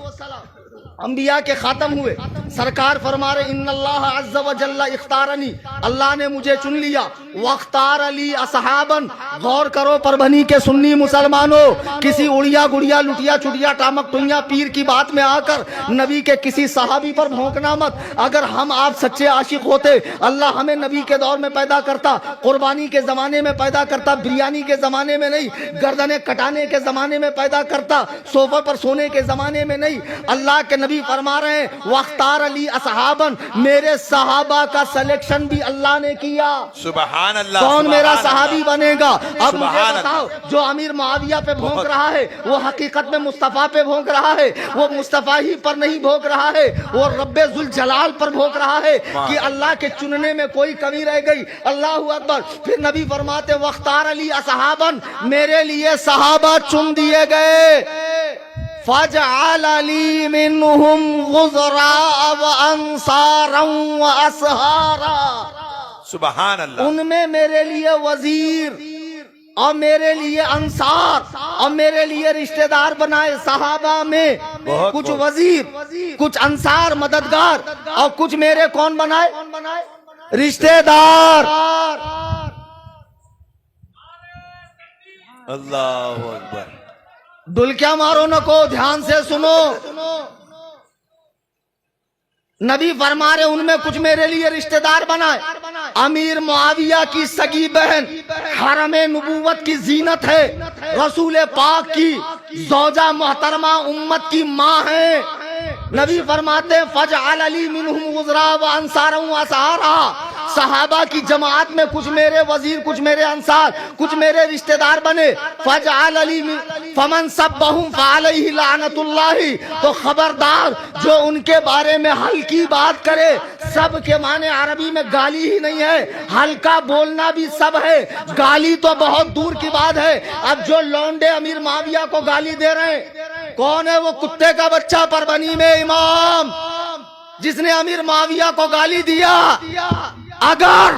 Speaker 1: انبیاء کے خاتم ہوئے. سرکار فرما رہے ان اللہ عز و جل اختارنی، اللہ نے مجھے چن لیا، واختار علی اصحابا. غور کرو پربھنی کے سنی مسلمانوں، کسی اڑیا گڑیا لٹیا چٹیا ٹامک ٹوئیاں پیر کی بات میں آ کر نبی کے کسی صحابی پر بھونکنا مت. اگر ہم آپ سچے عاشق ہوتے، اللہ ہمیں نبی کے دور میں پیدا کرتا، قربانی کے زمانے میں پیدا کرتا، بریانی کے زمانے میں نہیں، گردنیں کٹانے کے زمانے میں پیدا کرتا، صوفے پر سونے کے زمانے میں نہیں. اللہ کے نبی فرما رہے ہیں واختار علی اصحابا، میرے صحابہ کا سلیکشن بھی اللہ نے کیا.
Speaker 2: سبحان اللہ.
Speaker 1: کون میرا صحابی بنے گا؟ اب مجھے بتاؤ، جو امیر معاویہ پہ بھونک رہا ہے وہ حقیقت میں مصطفیٰ پہ بھونک رہا ہے، وہ مصطفیٰ ہی پر نہیں بھونک رہا ہے، وہ رب ذوالجلال پر بھونک رہا ہے کہ اللہ کے چننے میں کوئی کمی رہ گئی. اللہ اکبر. پھر نبی فرماتے واختار علی اصحابا، میرے لیے صحابہ چن دیے گئے. فَجْعَلَ لِي مِنْهُمْ غُزْرَاءَ وَأَنصَارًا وَأَصْحَارًا.
Speaker 2: سبحان اللہ.
Speaker 1: ان میں میرے لیے وزیر اور میرے لیے انصار اور میرے لیے رشتہ دار بنائے. صحابہ میں کچھ وزیر، کچھ انصار مددگار، اور کچھ میرے کون بنائے؟ رشتہ دار.
Speaker 2: اللہ اکبر.
Speaker 1: دل کیا مارو نکو، دھیان سے سنو. نبی فرما رہے ان میں کچھ میرے لیے رشتہ دار بنائے. امیر معاویہ کی سگی بہن، حرم نبوت کی زینت ہے، رسول پاک کی زوجہ محترمہ، امت کی ماں ہے. نبی فرماتے ہیں فجعل علی منہم غزرا و انصارا و اصحارا. صحابہ کی جماعت میں کچھ میرے وزیر، کچھ میرے انصار، کچھ میرے رشتہ دار بنے. فجعل علی فمن سبہم فعلیہ لعنت اللہ. تو خبردار جو ان کے بارے میں ہلکی بات کرے، سب کے معنی عربی میں گالی ہی نہیں ہے، ہلکا بولنا بھی سب ہے، گالی تو بہت دور کی بات ہے. اب جو لونڈے امیر معاویہ کو گالی دے رہے ہیں، کون ہے وہ؟ کتے کا بچہ پربنی میں امام، جس نے امیر معاویہ کو گالی دیا. اگر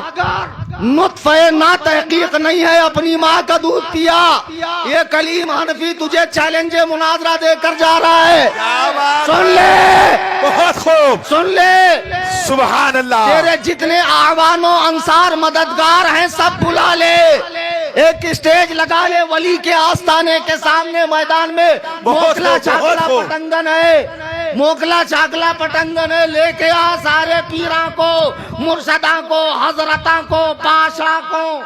Speaker 1: نطفہ نا تحقیق نہیں ہے، اپنی ماں کا دودھ پیا. یہ کلیم حنفی تجھے چیلنج مناظرہ دے کر جا رہا ہے. سن لے،
Speaker 2: بہت خوب.
Speaker 1: سن لے.
Speaker 2: سبحان اللہ.
Speaker 1: تیرے جتنے اعوان و انصار مددگار ہیں سب بلا لے، ایک اسٹیج لگا لے ولی کے آستانے کے سامنے میدان میں. موکلا چاکلا پٹنگن ہے، موکلا چاکلا پٹنگن ہے. لے کے آ سارے پیراں کو، مرشداں کو، حضرتاں کو، پاشا کو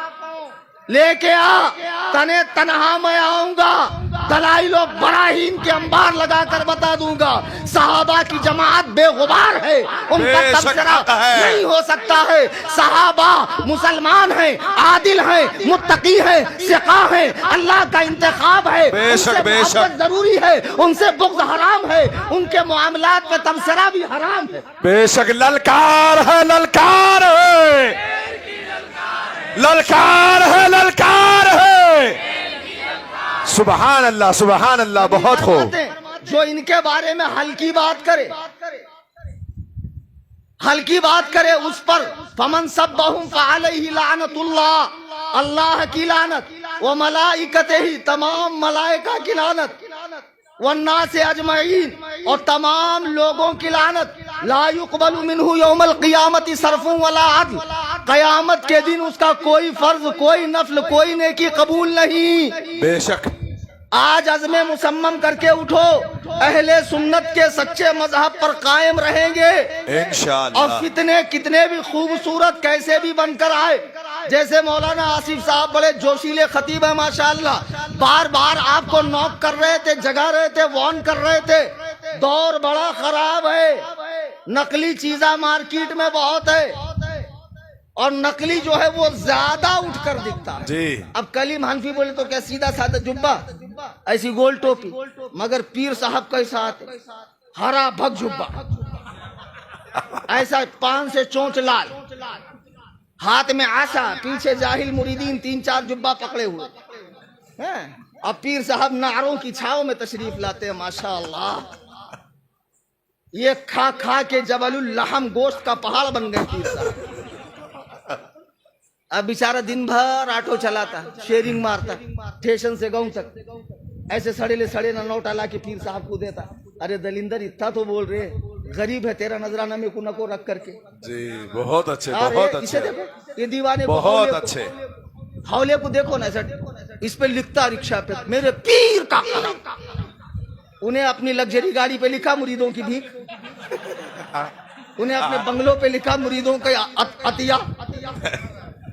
Speaker 1: لے کے آ. تنے تنہا میں آؤں گا، دلائل و براہین کے انبار لگا کر بتا دوں گا. صحابہ کی جماعت بے غبار ہے، ان کا تبصرہ نہیں ہو سکتا ہے. صحابہ مسلمان ہیں، عادل ہیں، متقی ہیں، ثقہ ہیں، اللہ کا انتخاب ہے. ان سے محبت ضروری ہے، ان سے بغض حرام ہے، ان کے معاملات میں تبصرہ بھی حرام ہے.
Speaker 2: بے شک للکار ہے، للکار ہے، للکار ہے، للکار ہے. سبحان اللہ، سبحان اللہ. بہت خوب.
Speaker 1: جو ان کے بارے میں ہلکی بات کرے، ہلکی بات کرے اس پر فمن سبہم فعلیہ لعنت اللہ، اللہ کی لعنت، وملائکتہ، تمام ملائکہ کی لعنت، والناس اجمعین، اور تمام لوگوں کی لعنت، لا یقبل منہ یوم القیامت صرف ولا عدل، قیامت کے دن اس کا کوئی فرض، کوئی نفل، کوئی نیکی قبول نہیں۔
Speaker 2: بے شک
Speaker 1: آج عزم مصمم کر کے اٹھو، اہل سنت کے سچے مذہب پر قائم رہیں گے،
Speaker 2: انشاءاللہ۔
Speaker 1: اور فتنے کتنے بھی خوبصورت کیسے بھی بن کر آئے، جیسے مولانا آصف صاحب بڑے جوشیلے خطیب ہیں ماشاءاللہ، بار بار آپ کو نوک کر رہے تھے، جگا رہے تھے، وارن کر رہے تھے، دور بڑا خراب ہے، نقلی چیزاں مارکیٹ میں بہت ہے، اور نقلی جو ہے وہ زیادہ اٹھ کر دکھتا ہے۔
Speaker 2: جی
Speaker 1: اب کلیم حنفی بولے تو کیا سیدھا سادہ جبہ، ایسی گول ٹوپی، مگر پیر صاحب کیسا آتے، ہرا بھگ جبہ، ایسا پان سے چونچ لال، ہاتھ میں آسا، پیچھے جاہل مریدین 3-4 جبہ پکڑے ہوئے ہیں، اب پیر صاحب نعروں کی چھاؤں میں تشریف لاتے ہیں ماشاءاللہ۔ یہ کھا کھا کے جبل اللحم گوشت کا پہاڑ بن گئے پیر صاحب۔ اب بیچارہ دن بھر آٹو چلاتا، شیئرنگ مارتا، اسٹیشن سے گاؤں تک، ایسے سڑے نہ نوٹا لا کے پیر صاحب کو دیتا۔ ارے دلندر اتنا تو بول رہے، غریب ہے تیرا نذرانہ میں کو نہ کو رکھ کر کے۔
Speaker 2: جی بہت اچھے،
Speaker 1: اور
Speaker 2: بہت
Speaker 1: اسے
Speaker 2: اچھے،
Speaker 1: دیکھو، یہ دیوانے
Speaker 2: بہت اچھے۔
Speaker 1: حولے کو دیکھو نا، اس پہ لکھتا رکشہ پہ میرے پیر کا قلم، انہیں اپنی لگژری گاڑی پہ لکھا مریدوں کی بھیک، انہیں اپنے بنگلوں پہ لکھا مریدوں کا عطیہ،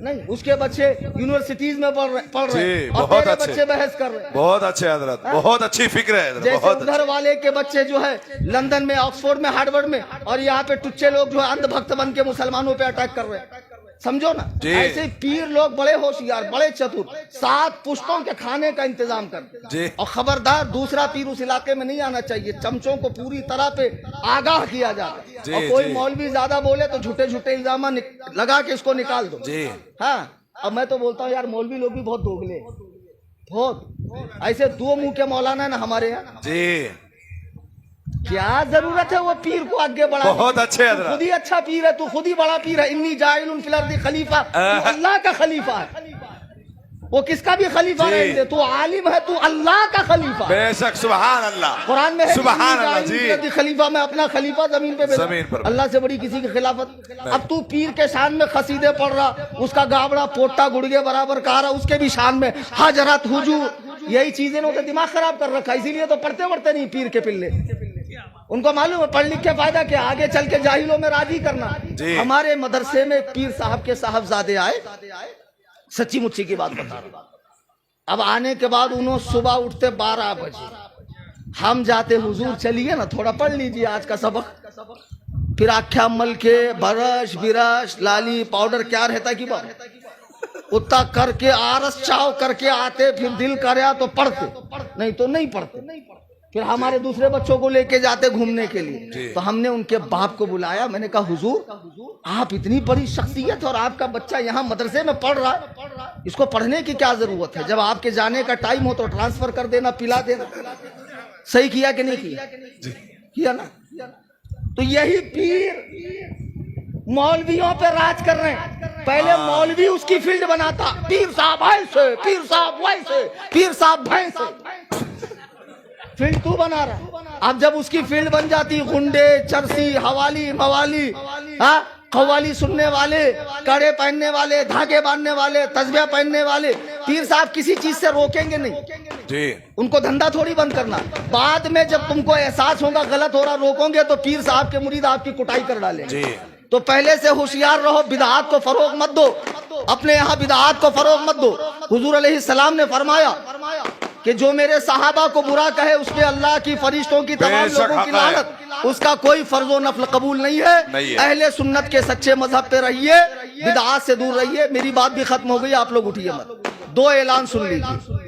Speaker 1: نہیں اس کے بچے یونیورسٹیز میں پڑھ رہے اور تیرے بچے بحث کر رہے۔
Speaker 2: بہت اچھے حضرت، بہت اچھی فکر ہے حضرت،
Speaker 1: جیسے
Speaker 2: بہت
Speaker 1: ادھر والے کے بچے جو ہے لندن میں، آکسفورڈ میں، ہارورڈ میں، اور یہاں پہ ٹچے لوگ جو ہے اندھ بھکت بن کے مسلمانوں پہ اٹیک کر رہے ہیں، سمجھو نا۔ ایسے پیر لوگ بڑے ہوشیار، بڑے چتر، 7 پشتوں کے کھانے کا انتظام کرتے، اور خبردار دوسرا پیر اس علاقے میں نہیں آنا چاہیے، چمچوں کو پوری طرح پہ آگاہ کیا جاتا ہے، اور کوئی مولوی زیادہ بولے تو جھوٹے جھوٹے الزامات لگا کے اس کو نکال دو۔ ہاں اب میں تو بولتا ہوں یار مولوی لوگ بھی بہت دوگلے، بہت ایسے 2 منہ کے مولانا ہے نا ہمارے یہاں،
Speaker 2: جی
Speaker 1: کیا ضرورت ہے وہ پیر کو آگے بڑھا؟
Speaker 2: بہت اچھے حضرت،
Speaker 1: خود ہی اچھا پیر ہے، تو خود ہی بڑا پیر ہے، انی جاعل فی الارض خلیفہ، تو اللہ کا خلیفہ ہے، وہ کس کا بھی خلیفہ نہیں دے، تو عالم ہے، تو اللہ کا خلیفہ ہے۔
Speaker 2: بے شک، سبحان اللہ،
Speaker 1: قرآن میں ہے
Speaker 2: سبحان اللہ۔ جی
Speaker 1: خلیفہ، میں اپنا خلیفہ زمین پہ بیٹھا، اللہ سے بڑی کسی کی خلافت۔ اب تو پیر کے شان میں قصیدے پڑھ رہا، اس کا گابڑا پوٹا گڑگے برابر کہا رہا، اس کے بھی شان میں حضرت حضور، یہی چیزیں نے تو دماغ خراب کر رکھا، اسی لیے تو پڑھتے نہیں پیر کے پلے، ان کو معلوم ہے پڑھ لکھ کے فائدہ کیا، آگے چل کے جاہلوں میں راضی کرنا۔ ہمارے مدرسے میں پیر صاحب کے صاحبزادے آئے، سچی مچی کی بات بتا رہا، اب آنے کے بعد انہوں صبح اٹھتے 12 بجے، ہم جاتے حضور چلیے نا تھوڑا پڑھ لیجیے آج کا سبق، پھر آکھیا مل کے برش برش لالی پاؤڈر کیا رہتا کی بات، اتنا کر کے آرس چاو کر کے آتے، پھر دل کریا تو پڑھتے، نہیں تو نہیں پڑھتے، پھر ہمارے دوسرے بچوں کو لے کے جاتے گھومنے کے لیے، تو ہم نے ان کے باپ کو بلایا، میں نے کہا حضور آپ اتنی بڑی شخصیت اور آپ کا بچہ یہاں مدرسے میں پڑھ رہا ہے، اس کو پڑھنے کی کیا ضرورت ہے، جب آپ کے جانے کا ٹائم ہو تو ٹرانسفر کر دینا، پلا دینا۔ صحیح کیا کہ نہیں کیا نا؟ تو یہی پیر مولویوں پہ راج کر رہے ہیں، پہلے مولوی اس کی فیلڈ بناتا، پیر صاحب ایسے، پیر صاحب ویسے، پیر صاحب بھینسے، فیلڈ تو بنا رہا۔ اب جب اس کی فیلڈ بن جاتی، گنڈے چرسی حوالی موالی، قوالی سننے والے، کڑے پہننے والے، دھاگے باندھنے والے، تسبیح پہننے والے، پیر صاحب کسی چیز سے روکیں گے نہیں، ان کو دھندا تھوڑی بند کرنا، بعد میں جب تم کو احساس ہوگا غلط ہو رہا روکو گے تو پیر صاحب کے مرید آپ کی کٹائی کر ڈالیں گے۔ تو پہلے سے ہوشیار رہو، بدعات کو فروغ مت دو، اپنے یہاں بدعات کو فروغ مت دو۔ حضور علیہ السلام نے فرمایا کہ جو میرے صحابہ کو برا کہے اس پہ اللہ کی فرشتوں کی تمام لوگوں کی لعنت، اس کا کوئی فرض و نفل قبول نہیں ہے۔ اہل سنت کے سچے مذہب پہ رہیے، بدعات سے دور رہیے۔ میری بات بھی ختم ہو گئی، آپ لوگ اٹھیے مت، 2 اعلان سن لیجیے۔